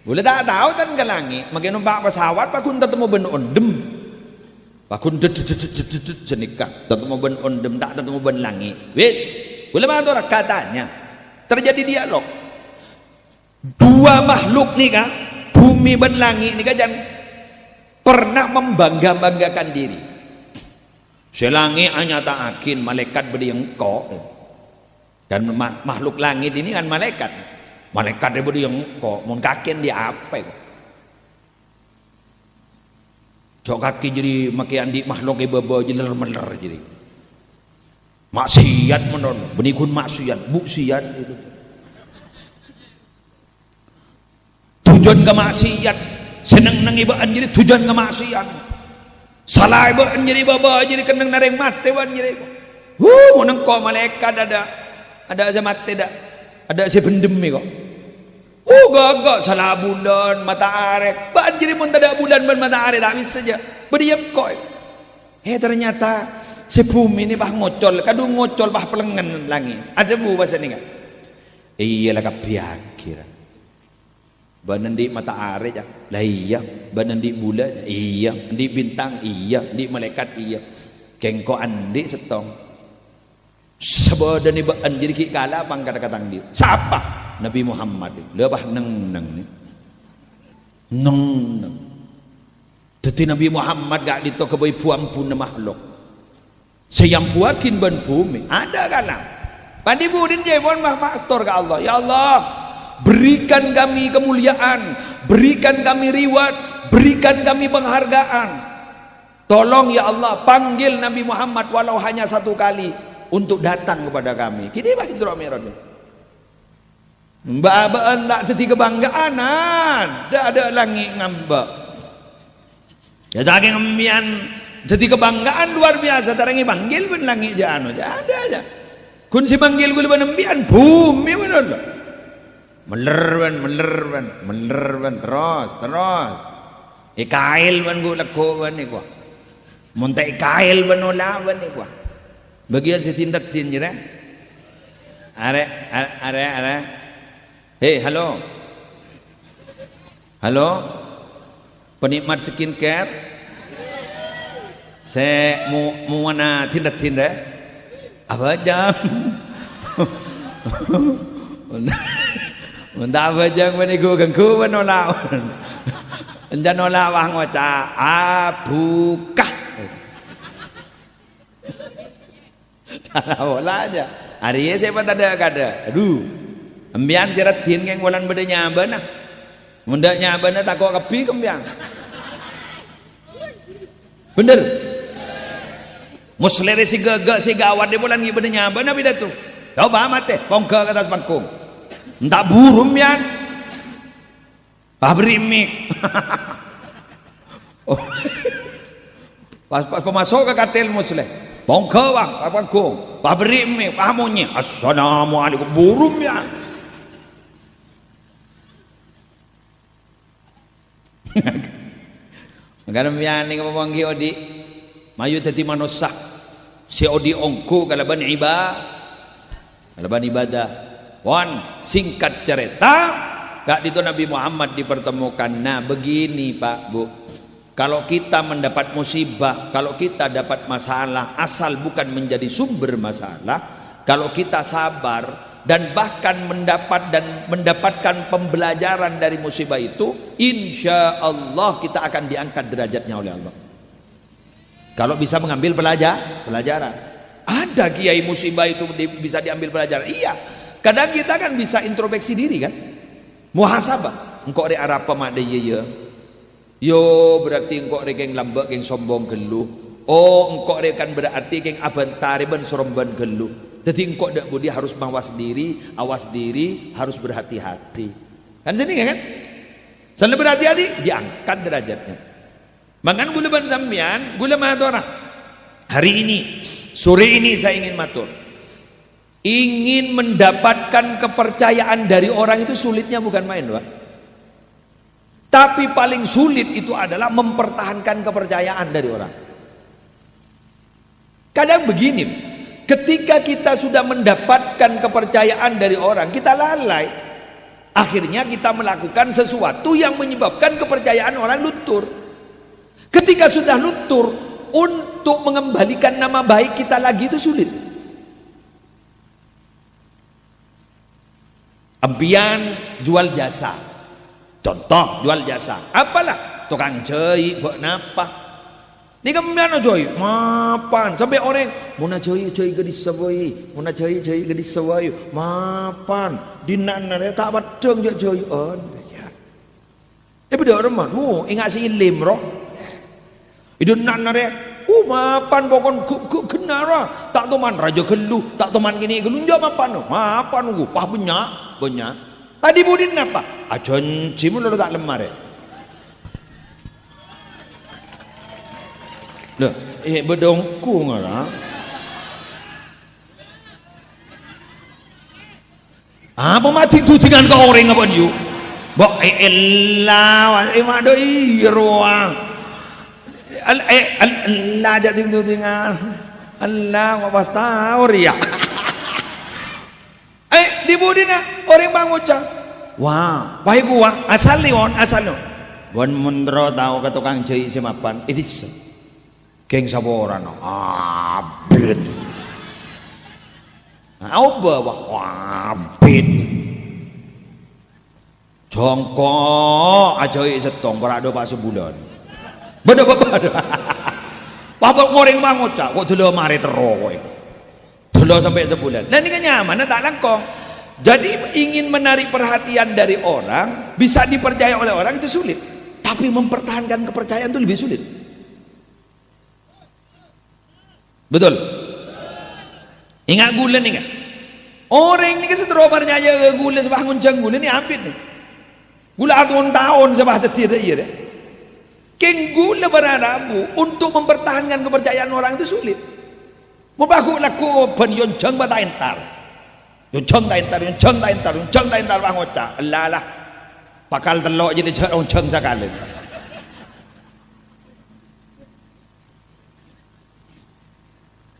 Gula tak tahu kan ke langit. Makin numpak pesawat pakun tetemu ben ondem. Pakun jenikah tetemu ben ondem tak tetemu ben langit. Wis, gula matur katanya terjadi dialog. Dua makhluk nih kah, bumi dan langit nih kah jangan pernah membangga-banggakan diri. Selangi hanya tak akin malaikat berdengko. Dan makhluk langit ini kan malaikat. Malaikat dia berdengko, mun kakin dia apa? Cok kaki jadi makian di makhluk bebo jeler meler jadi. Maksiat menon, benikun maksiat, buksiat itu. Tujuan kemaksiat, seneng nang ibaan jadi tujuan kemaksiat. Salah ibaan jadi baba jadi kenang nareng mate ban jadi. Mau nengko malaikat ada aja mate dah, ada aja pendemi kok. Gagak salah bulan matahari, ban jadi pun tak ada bulan ban matahari tak bisa saja. Berdiam kok. Ternyata si bumi ini bah ngocol, kadung ngocol bah pelengan langit. Ada bu bahasa ni kan? Iyalah kapiakir. Banandi matahari aja, lah iya. Banandi bulan, iya. Di bintang, iya. Di malaikat, iya. Kengko andi setong. Sebadan ibaan jadi kikala pang kata-katang dia. Siapa? Nabi Muhammad. Lebah neng. Tetapi Nabi Muhammad gak dito keboy puampun na makhluk. Sayampuakin ban bumi. Ada kalang. Pandi budin jebon mah maktor ka Allah. Ya Allah. Berikan kami kemuliaan, berikan kami riwayat, berikan kami penghargaan. Tolong ya Allah panggil Nabi Muhammad walau hanya satu kali untuk datang kepada kami. Kini bah Isra Mi'raj. Mbak-mbak tak teti kebanggaan, ada langit ngambak. Ya saking empian teti kebanggaan luar biasa tarangi panggil pun langit jano. Ada aja. Kun si panggil gue lebih empian bumi benar. Melerban terus ikail ban gue leko ban ni gua munta ikail ban ola ban ni gua bagian setindak tin jere are hei halo penikmat skincare saya mau mana tindak apa jam Mentah bajang maniku ganggu menolak. Enjan nolak wah ngoca abukah. Cara bola aja. Hari ini saya pun ada kada. Aduh. Embian siratin yang walan beda nyabana. Munda nyabana takut kepi kembiang. Bener. Musleri si gagak si gawat dia bulan beda nyabana beda tu. Coba mate, pongka ke atas pangkung. Entah burung ya, berimik. Pas pemasok ke katil muslim, bongkar bang, pangkung, berimik, pahamunya. Assalamualaikum, burung ya. Magana miyan ni kapapanggi odi, mayu tati manusak, si odi ongku kalaban ibadah. Wan singkat cerita Gak itu Nabi Muhammad dipertemukan. Nah begini Pak Bu, kalau kita mendapat musibah, kalau kita dapat masalah, asal bukan menjadi sumber masalah, kalau kita sabar dan bahkan mendapatkan pembelajaran dari musibah itu, insya Allah kita akan diangkat derajatnya oleh Allah. Kalau bisa mengambil pelajaran. Ada kiai musibah itu bisa diambil pelajaran. Iya. Kadang kita kan bisa introspeksi diri kan. Muhasabah. Engkau re arah apa mak de ye. Yo berarti engkau re geng lambek geng sombong geluh. Oh engkau re kan berarti geng abentari ben soromban geluh. Jadi engkau dak budi harus mawas diri, awas diri, harus berhati-hati. Kan sini kan? Soalnya berhati-hati diangkat derajatnya. Makan gula ban sampean, gula matur. Hari ini, sore ini saya ingin matur. Ingin mendapatkan kepercayaan dari orang itu sulitnya bukan main, Pak. Tapi paling sulit itu adalah mempertahankan kepercayaan dari orang. Kadang begini, ketika kita sudah mendapatkan kepercayaan dari orang, kita lalai. Akhirnya kita melakukan sesuatu yang menyebabkan kepercayaan orang luntur. Ketika sudah luntur, untuk mengembalikan nama baik kita lagi itu sulit. Ampian jual jasa. Contoh jual jasa. Apalah tukang jahit, buat napa? Ni kemana joy? Mapan sampai orang muna joy gadis sawai, muna joy gadis sawai. Mapan di nana tak badeng joy on. Ya. Tapi dia orang mah, ingat si ilim roh. Itu nana mapan pokon kenara tak teman raja gelu, tak teman gini gelunja mapan gua pah banyak. Adi budin apa? Ajon cimun lo tak lemar ya. Loh, bedongku ngara. Apa mati tu dengan kau orang apa dia? Bok elah, mak do iroa. Allah jadi tu dengan Allah apa tahu ya. Di budina orang bangucang. Wah, baik gua asal ni. Wan mundro tahu ke tukang jahit si mapan. Idis. Geng saboran abid apa abid jongkok aja setong berado pak sebulan bener papa ngoreng banget cak kok dulu mari terowek dulu sampai sebulan nah ini kan nyaman tak langkong. Jadi ingin menarik perhatian dari orang, bisa dipercaya oleh orang itu sulit, tapi mempertahankan kepercayaan itu lebih sulit. Betul. Ingat gula nih kan? Orang ini keseterobarnya aja gula sebah nguncang gula ini hampir nih. Gula tahun sebah tidak iya deh. Keng gula beradabu untuk mempertahankan kepercayaan orang itu sulit. Membaku laku pen yoncang bata entar. Yoncang ta entar bangota. Lah. Pakal telok jadi yoncang sekali.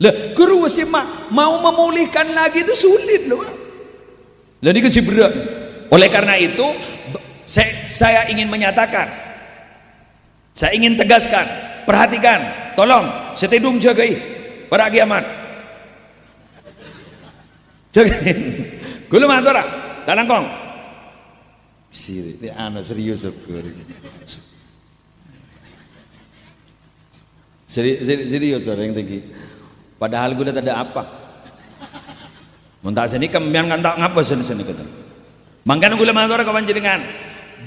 Lah, guru si mau memulihkan lagi itu sulit loh. Lah ini kasih berat. Oleh karena itu, saya ingin menyatakan, saya ingin tegaskan, perhatikan, tolong, setidung jagai para kiamat. Jagain. Gula matura, tanang kong. Serius serius orang tinggi. Padahal gue tak ada apa. Mentah sini kembian kan tak ngapa sini kata. Mangkan gue matur kawan jenengan.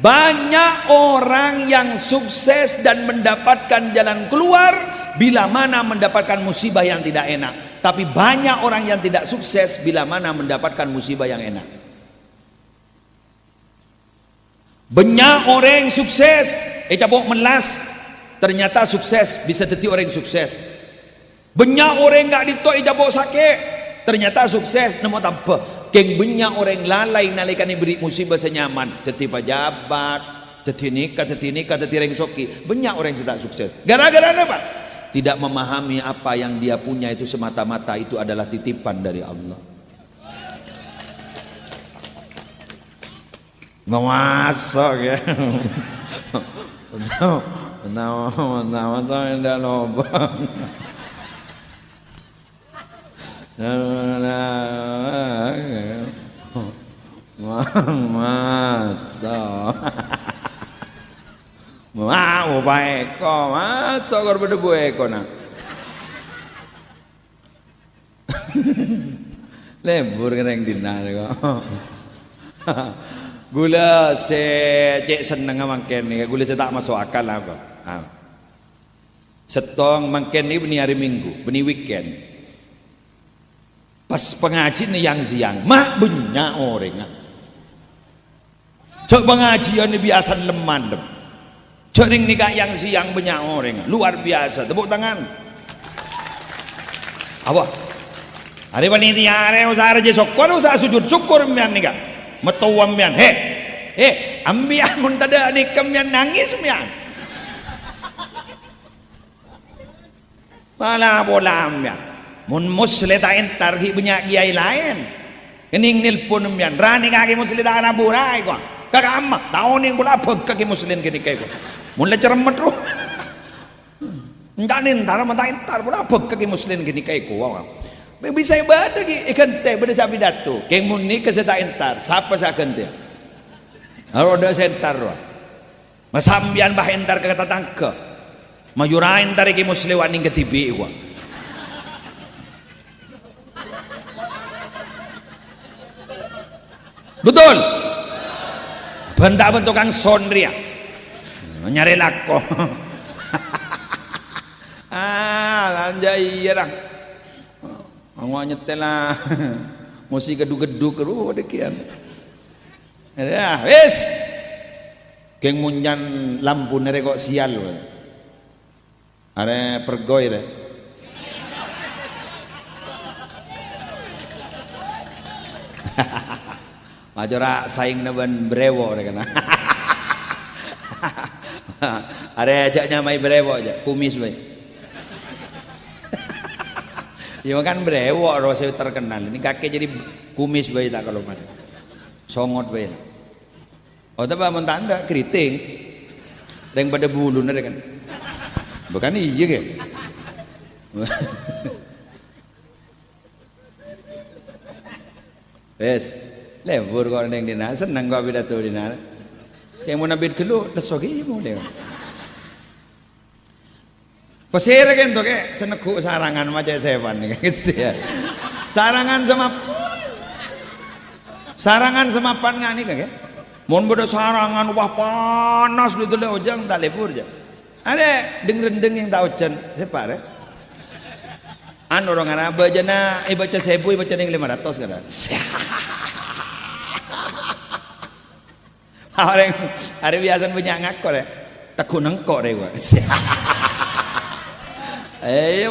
Banyak orang yang sukses dan mendapatkan jalan keluar bila mana mendapatkan musibah yang tidak enak. Tapi banyak orang yang tidak sukses bila mana mendapatkan musibah yang enak. Banyak orang sukses, cabok melas, ternyata sukses bisa jadi orang sukses. Banyak orang nggak ditoi jabok sakit, ternyata sukses nemu tanpa. Keng banyak orang lalai nalikan beri musibah senyaman, jadi pejabat, jadi nikah, jadi orang soki. Banyak orang yang tidak sukses. Gara-gara apa? Tidak memahami apa yang dia punya itu semata-mata itu adalah titipan dari Allah. Masak ya. Nama indah lobang. Masak. Mau baik kok, masak kor berdebu eko nak. Lembur kena dina kok. Gula cek seneng mangken ni, gula saya tak masuk akal apa. Setong mangken ni beni hari Minggu, beni weekend. Pas pengajian ni yang siang, mak banyak orang. Cok pengajian ni biasa lemah. Cok ni kak yang siang banyak orang, luar biasa. Tepuk tangan. Apa? Hari panitia hari usaha raja syukur, usaha sujud syukur mian ni kak. Metuam mian, ambian mun tada ni kemian nangis mian. Pala bola mian. Mun musle ta entar ki banyak kiai lain. Kening nilpun mian, rani kaki musle ta ana burai ko. Kakak amma, tahun ning bola beg kaki muslim kini kai ko. Mun le cermet ru. Entar entar mata entar bola beg kaki muslim kini kai ko. Bisa ibadah ki ikan teh pada sapi datu. Keng muni keseta entar, siapa sakan teh? Roda sentar roh. Masambian bah entar ke kata tangke. Majura entar ki musliwan ning ketibi gua. Betul. Bentak bentuk kang sonria. Nyari lako. Lanjai orang. Awak nyetel lah, mesti geduk-geduk keruh dekian. Ya, wes. Keng munjan lampu nere kok sial. Are pergoi deh. Majora saing naban brewo deh kena. Are ajaknya mai brewo aja, kumis baik. Ya kan brewok roh saya terkenal. Ini kakek jadi kumis bayi tak kalau mana. Songot bayi. Oh tapi mentanda keriting. Yang pada bulu nere kan. Bukan iya ke? Wes, lembur kau neng dina, senang kau pidato dina. Yang mau nabit kelu, lesogi mau deh. Pasir kan tu ke senekuk sarangan macam sepan ni kan. Sarangan semapan ngani kan ke. Mon bodo sarangan wah panas gitu le ojang tak lebur je. Ada deng-deng yang tahu cen separ. An orang Arab jana baca 1000 baca ning 500 kan. Orang biasa punya ngakor ya. Takut nengkok deh gua.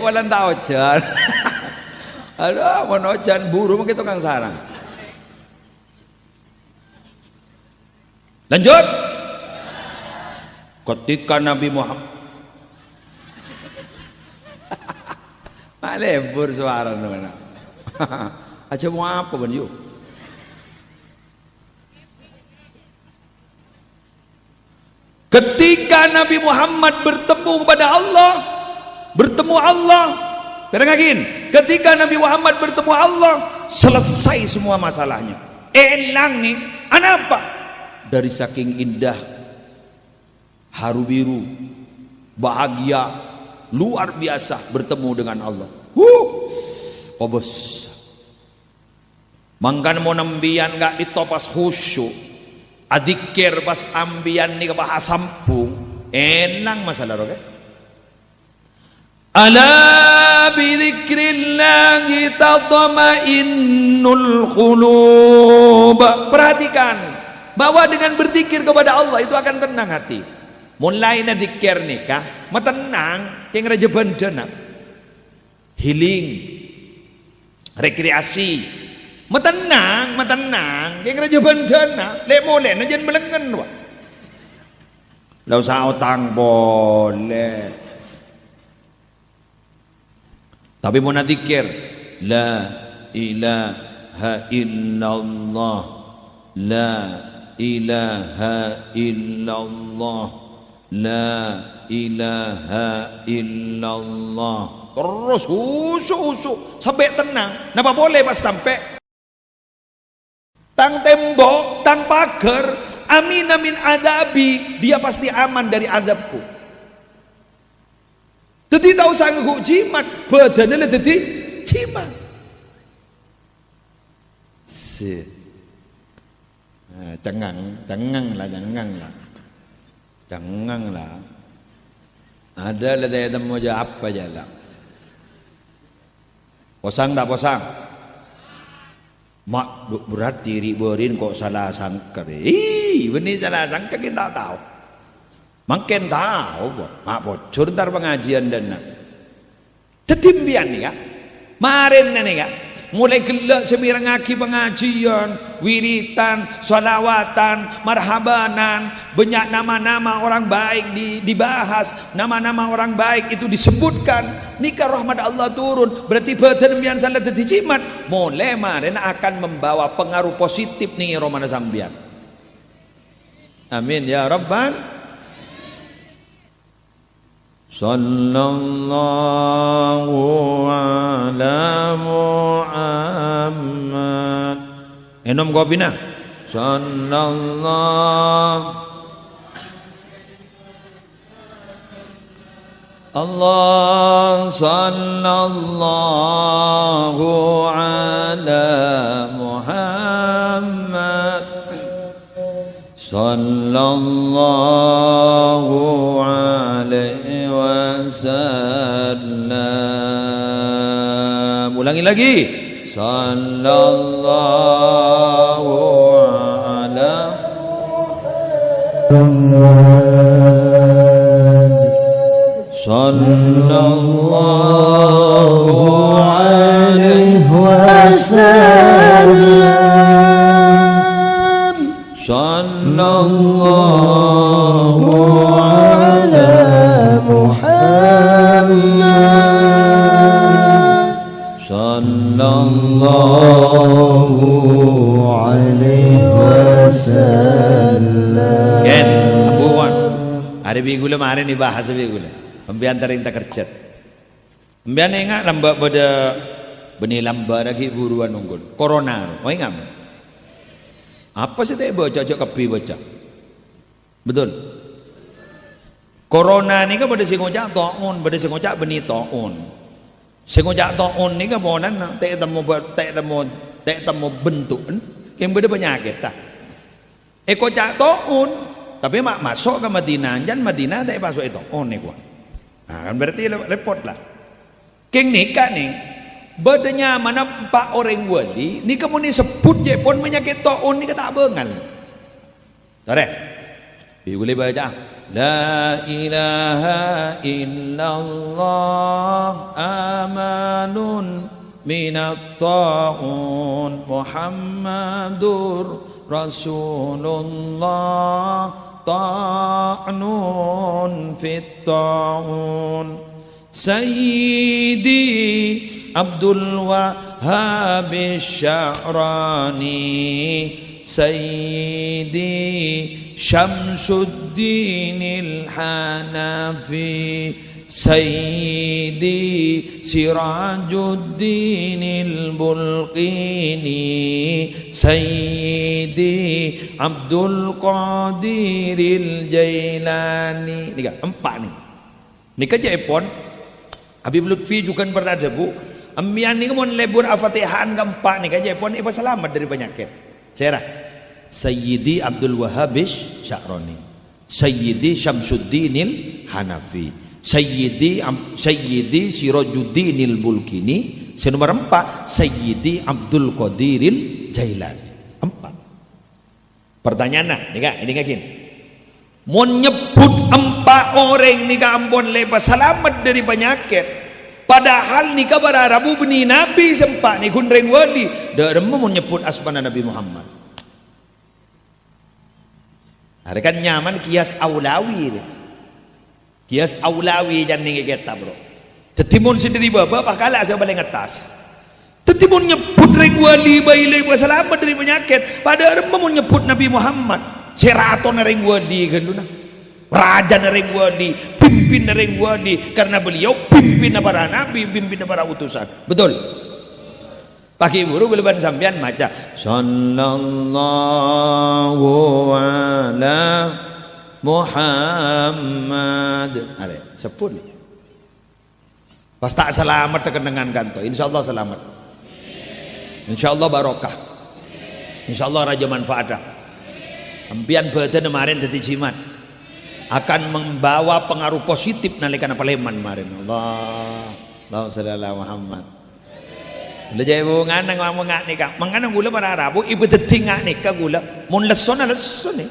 Walang tahu jan. Aduh, mau jan buru mungkin tukang sarang. Lanjut. Ketika Nabi Muhammad malebur suara mana? Aja mau apa ban yuk? Ketika Nabi Muhammad bertemu kepada Allah, terangin. Ketika Nabi Muhammad bertemu Allah, selesai semua masalahnya. Elang nih, apa? Dari saking indah, haru biru, bahagia, luar biasa bertemu dengan Allah. Obos. Mangkan mau nembian gak ditopas khusyuk. Adikir pas ambian nih ke bahasa sampung, elang masalah roke. Ala bidzikrillahi tatma'innul qulub. Perhatikan bahwa dengan berzikir kepada Allah itu akan tenang hati. Mulai na zikir nikah, tenang, yang raja bandana. Healing, rekreasi, tenang, yang raja bandana. Lek boleh na jan melengen wa. Lau sa utang boleh. Tapi mau zikir la ilaha illallah la ilaha illallah, la ilaha illallah. Terus usuk sampai tenang. Napa boleh pas sampai tang tembok, tang pagar, amin amin adabi, dia pasti aman dari adabku. Jadi tahu sanggup jimat, badannya jadi jimat. Cengang lah. Ada ledai temu aja apa aja lah. Posang tak posang? Mak berat diri berin kok salah sangka. Benih salah sangka kita tahu. Makin tahu, mak bocor ntar pengajian dan nak. Tetimbian nih kak, marin nih kak, mulai gelak semirang aki pengajian, wiritan, sholawatan, marhabanan, banyak nama-nama orang baik dibahas, nama-nama orang baik itu disebutkan. Nikah rahmat Allah turun, berarti badan bian salah jadi jimat. Mulai marin akan membawa pengaruh positif nih Romana Sambian. Amin ya Rabbal. Sallallahu ala Muhammad. Enom kopi na. Sallallahu Allah sallallahu ala Muhammad. Sallallahu alaihi wasallam. Ulangi lagi. Sallallahu ala Sallallahu alaihi wasallam. Sallallahu ala Muhammad. Sallallahu alaihi wasallam. Ken, abuan. Hari bigula mari ni bahasa bigula. Pembian taring tak kerjat. Pembian ingat lamba pada benih lamba lagi buruan unggul. Corona, mau ingat? Apa sih teh baca kepi baca? Betul. Corona ni kan pada singojak taun, pada singojak benih taun. Singojak taun ni kan bonan teh temu bentuk, yang beda penyakit tak. Ekojak taun, tapi mak masuk ke Madinah, jan Madinah teh masuk itu, ni gua. Nah, kan berarti repot lah. Keng nikah nih. Badanya mana empat orang wali ni kamu ni sebut je pun penyakit taun ni kata bengal. Tare. Bi boleh baca. La ilaha illallah amanun minat taun Muhammadur Rasulullah ta'nun fit taun. Sayyidi Abdul Wahhab Sya'rani, Sayyidi Syamsuddin Al-Hanafi, Sayyidi Sirajuddin Al-Bulqini, Sayyidi Abdul Qadir Al-Jailani. Ini empat nih. Ini kerja epon. Habib Lutfi juga pernah debu. Ambian ni kemun lebur al-Fatihan keempat ni kaje pun iba selamat dari penyakit. Serah. Sayyidi Abdul Wahhab Sya'rani, Sayyidi Syamsuddin Hanafi, Sayyidi Sirajuddin Bulkini, nomor 4 Sayyidi Abdul Qadir Jailani. 4. Pertanyaan nah, ini kakin. Mau nyebut 4 orang ni ampun lepas selamat dari penyakit. Padahal ni kabar Arabu benih Nabi sempat ni kunreng wali. Dah mau nyebut asmana Nabi Muhammad. Ada kan nyaman kias aulawi. Kias aulawi jangan ni kita bro. Tetimun sendiri bapa kalah saya paling atas. Tetapi mau nyebut ring wali bayi selamat dari penyakit. Padahal mau nyebut Nabi Muhammad. Seraton ring wali kan lu nah. Raja ring wali, pimpin ring wali, karena beliau pimpin para nabi, pimpin para utusan. Betul. Pakai buru beleban sampean maca sallallahu ala Muhammad. Are sepun. Pas tak selamat dengan kanto, insyaallah selamat. Insyaallah barokah. Insyaallah raja manfaat. Ampian badan kemarin dadi jimat akan membawa pengaruh positif nalikan Paleman kemarin. Allahumma shalli ala Muhammad. Lah jaya bu nganang ngomong ngak nikah. Menganang gula para Arabu ibu deting ngak nikah gula. Mun leson nih.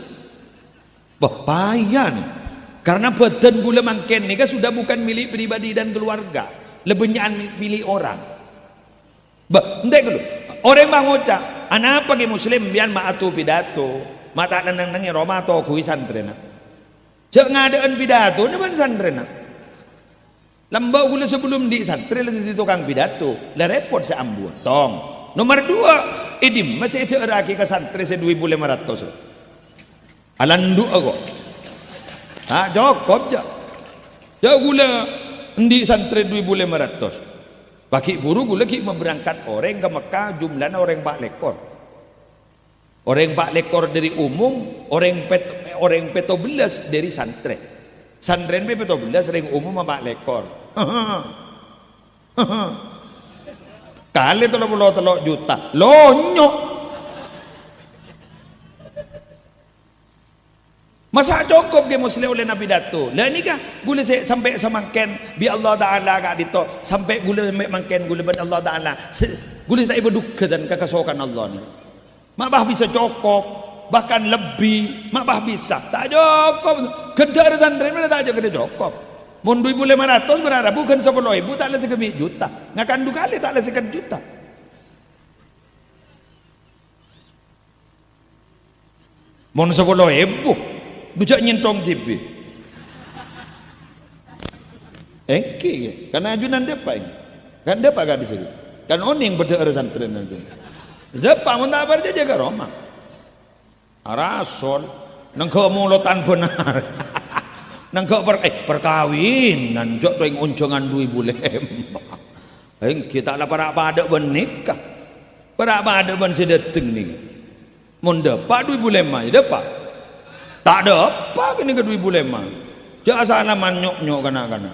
Bah payah nih. Karena badan gula mangken nikah sudah bukan milik pribadi dan keluarga. Lebihnya milik orang. Bah, entek dulu. Orang bangoca, anak pagi muslim biar maatu pidato, mata nang Roma atau kui santrena. Cek ngadaan pidato depan santrena. Lambau gula sebelum di santri di tukang pidato, lah repot saya ambu. Tong. Nomor 2, idim masih ada raki ke santri se 2.500. Alandu aku. Ah, cukup je. Ya gula di santri 2.500. Bagi buru gula ki berangkat orang ke Mekah jumlahnya orang 4 lekor. Orang 4 lekor dari umum, orang 17 dari santri. Santren 17 ring umum 4 lekor. Kali 33 juta. Lonyok. Masa cukup ke muslim oleh Nabi Dato. Lah ni kah gula saya sampai semangken bi Allah Taala kak dito sampai gula mangken gula ban Allah Taala. Gula tak ibu duka dan kekasokan Allah ni. Mak bah bisa cukup bahkan lebih, mak bah bisa. Tak cukup. Kedar santri mana tak ada cukup. Mun 2.500 berapa bukan 10.000 tak ada sekemi juta. Ngakan 2 kali tak ada sekian juta. Mun 10.000 dujak nyentong TV. Engke, karena ajunan depa ini. Kan depa gak disini. Kan oning beda santren nanti. Depa mun tak berja jaga Roma. Arason nang kemulotan benar. Nang ke perkawinan jok to ing unjongan 2.000. Engke tak la para pada benikah. Para pada ben sedeteng ni. Mun depa 2.500 depa. Tak ada apa kini ke 2.500. Jangan salaman nyok kana-kana.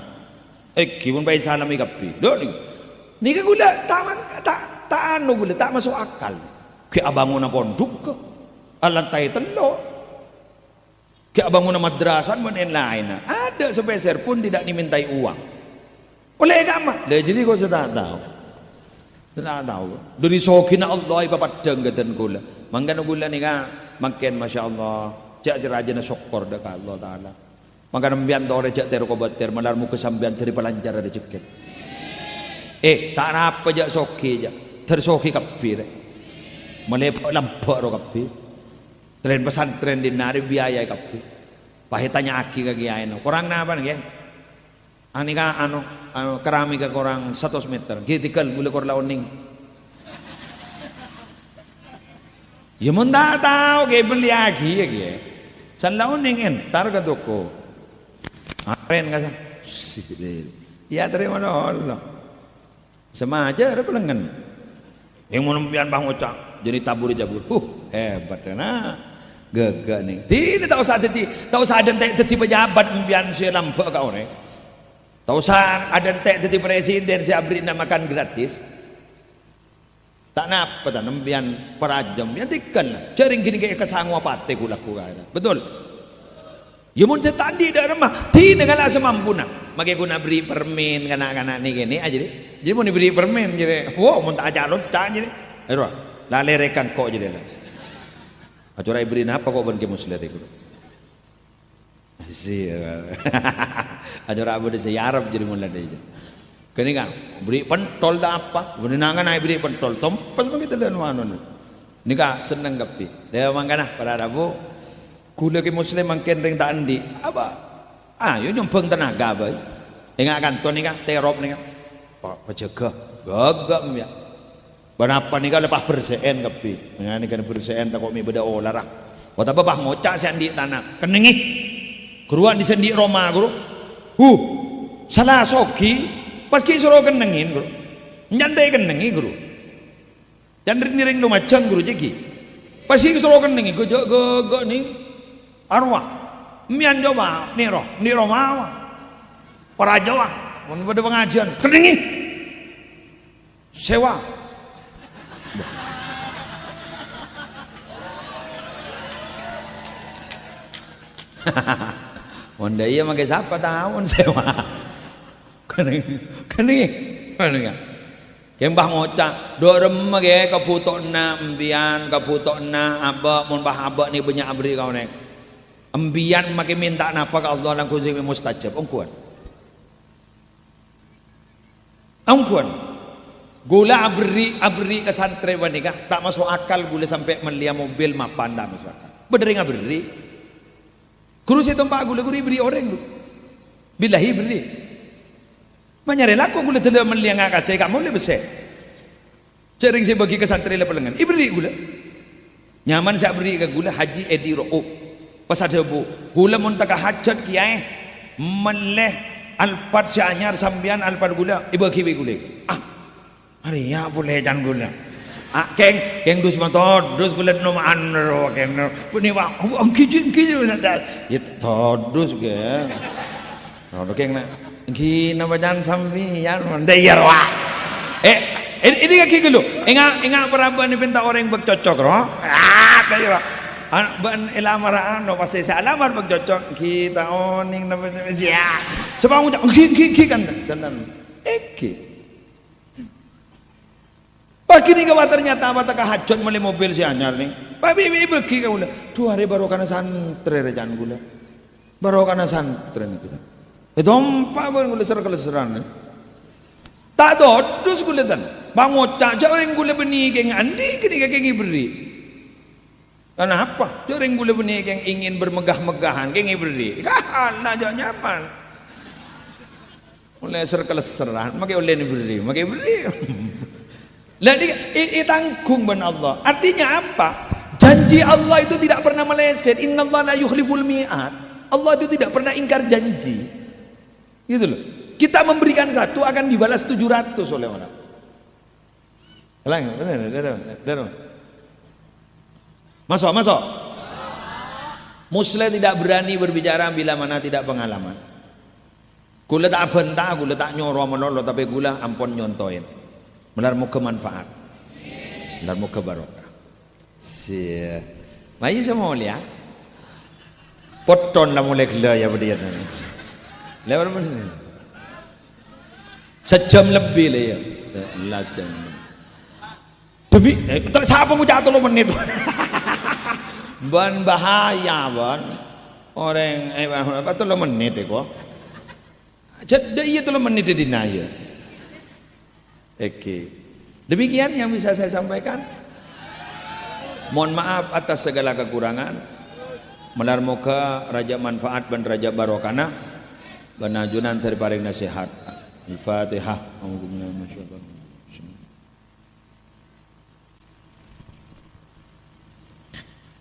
Kipun bayi salam ikapi. Dok ni ke gula tak anu gula tak masuk akal. Ke abanguna pondok ke alantai telo. Ke abanguna madrasah men lain. Ada sepeser pun tidak dimintai uang. Oleh agama. Lah jadi kau sudah tahu. Tak tahu. Dari sokina Allah ibapadang gadan gula. Mangkana gula ni ka makin masya-Allah. Cak jerajana syukur dah Allah Taala. Maka nambian tore cak tero kobater malarmu kesambian dari pelancar ada ceket. Tak apa jak soki jak tersoki kapir. Melepak lampak ro kapir. Tren pesantren di nari biaya kapir. Pahitanya aki kaki aino. Korang napa nih? Ani ka anu keramik ka korang 100 meter. Gitikal boleh kor launing. Ya mun tak tahu ke beli lagi ya ke. San laon ningen tar ka toko. Aren ka sa. Ya terima Allah. Semaja ada pelengan. Yang mun mbian bang ucap jadi tabur jabur. Hebat na. Gagak ning. Tidak tahu saat tadi, tahu saat ada tadi pejabat mbian si lampak ka ore. Tahu saat ada tadi presiden si abri makan gratis. Tak napa tak nembian perajam ya tikan jaring gini kayak kesangwa pate kulaku kaya betul ya mun tadi dah remah tidak kalah semampuna makai guna beri permen kanak-kanak ni gini aja deh jadi mau diberi permen jadi wow mun tak aja loncat jadi ayo lale rekan kok jadi lah acara beri apa kok ban ke muslihat itu sih acara abu de Arab jadi mulai deh kini kan beri pentol dah apa benangan naik beri pentol tompas begitu dan wanu ni kan senang kapi dia mangkana para Arabu kula ke muslim mangken ring tak andi apa ayo nyumpeng tenaga bae ingat kan to ni kan terop ni kan pak penjaga gagak ya Berapa nih kalau lepas bersein kepi. Nah, ini kan bersein tak kok mi beda olah. Kata babah ngocak sendi tanah. Kenengi. Guruan di sendi Roma guru. Salah soki pas ki suruh kenengin guru. Nyantai kenengi guru. Dan ring lumacang guru jeki. Pas ki suruh kenengi go nih arwah. Mian coba ni Roma. Para Jawa. Mun pada pengajian kenengi. Sewa. Wanda iya makai siapa tahun sewa. Kene. Yang bah ngocak, dorem makai kaputok na embian, kaputok na aba, mun bah aba ni banyak abri kau nek. Embian makai minta napa ke Allah lang kuzimi mustajab. Ongkuan. Gula abri ke santri wanika tak masuk akal gula sampai melia mobil mapan tak masuk akal. Berdering abri. Guru saya tempat gula guru beri orang tu. Bilahi beri. Menyarela aku gula tidak meliang akal saya kamu lebih besar. Sering saya bagi ke santri lepas lengan. Iberi gula. Nyaman saya beri ke gula haji edi ro'ub. Pas ada bu gula muntaka hajat kiai meleh alpat seanyar sambian alpat gula ibagi gula. Hari ya boleh jangan gula. Keng dus motor dus gula nomaan ro keng ni wa kiji ya todus ge ro keng na ki na badan sambian mandayar wa ini kaki gulu inga paraban ni pinta orang bercocok ro dayar ban elamar no pasti saya alamar bercocok kita oning na ya sebab udah ki kan dan pagi ni kawan ternyata apa tak hajat meli mobil si anyar ni. Babi pergi kau lah. 2 hari baru kana santre rejan gula. Baru kana santre ni gula. Dompa pun gula ser-keleseran. Tak ada terus gula dan. Bangocak je orang gula benih keng andi kini keng beri. Kenapa? Orang gula benih keng ingin bermegah-megahan keng beri. Kahan aja nyaman. Oleh ser-keleseran, makai oleh ni beri, makai beri. Jadi tanggung ben Allah. Artinya apa? Janji Allah itu tidak pernah meleset. Innallaha la yukhliful mi'ad. Allah itu tidak pernah ingkar janji. Gitu loh. Kita memberikan 1 akan dibalas 700 oleh orang. Benar. Masuk. Muslim tidak berani berbicara bila mana tidak pengalaman. Gula tak bentah, gula tak nyoro menolong, tapi gula ampun nyontoin. Melar muka manfaat, melar muka barokah. Mari semua lihat. Poton lah mulai gila ya berdiri ni. Lewat mana ni? Sejam lebih lah ya. Last jam. Demi, siapa mu jatuh 3 menit? Ban bahaya ban. Orang apa 3 menit kok? Jadi iya 3 menit di naya. Oke. Demikian yang bisa saya sampaikan. Mohon maaf atas segala kekurangan. Menar muka raja manfaat dan raja barokana. Banajunan terparing nasihat. Al-Fatihah.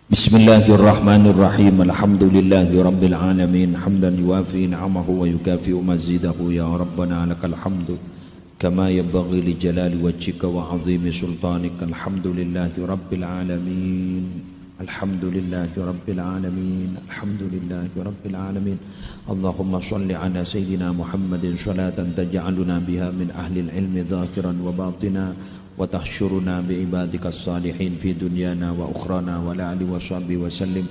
Bismillahirrahmanirrahim. Alhamdulillahi rabbil alamin. Hamdan yuwafi ni'amahu wa yukafi'u mazidahu. Ya Rabbana lakal hamdu كما ينبغي لجلال وجهك وعظيم سلطانك. الحمد لله رب العالمين. الحمد لله رب العالمين. الحمد لله رب العالمين. اللهم صل على سيدنا محمد صلاة تجعلنا بها من أهل العلم ذاكرا وباطنا وتحشرنا بعبادك الصالحين في دنيانا وأخرانا ولا آله وصحبه وسلم.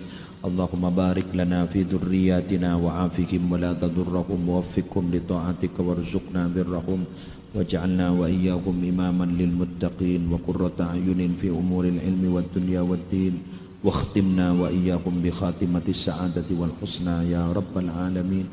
اللهم بارك لنا في ذرياتنا وعافهم ولا تضرهم ووفقهم لطاعتك وارزقنا برهم واجعلنا وإياهم إماما للمتقين وقرة أعين في أمور العلم والدنيا والدين واختمنا وإياهم بخاتمة السعادة والحسنى يا رب العالمين.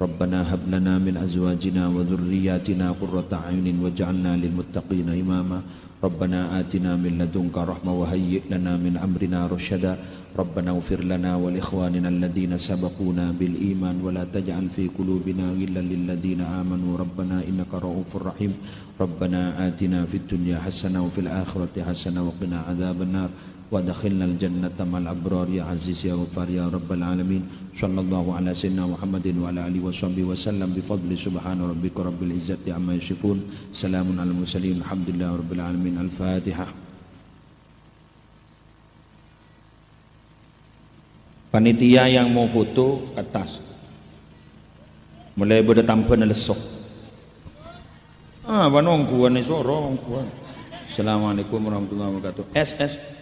Rabbana hab lana min azwajina wa dhurriyyatina qurrata a'yunin waj'alna lil muttaqina imama. Rabbana atina min ladunka rahmah wa hayyi' lana min amrina rasyada. Rabbana ighfir lana wa li ikhwanina alladhina sabaquna bil iman wa la taj'al fi qulubina ghillan lil ladzina amanu rabbana innaka ra'ufur rahim. Rabbana atina fid dunya hasanah wa fil akhirati hasanah wa qina adzabannar. وادخلنا الجنة مع الأبرار يا عزيز يا غفار يا رب العالمين. صلى الله على سيدنا محمد وعلى آله وصحبه وسلم بفضل سبحان ربك رب العزة عما يصفون. سلام على المرسلين الحمد لله رب العالمين. الفاتحة. Panitia yang mau foto ke atas. Mulai pada tampan lesok. Banong kuan ni sorong kuan. Assalamualaikum warahmatullahi wabarakatuh. SS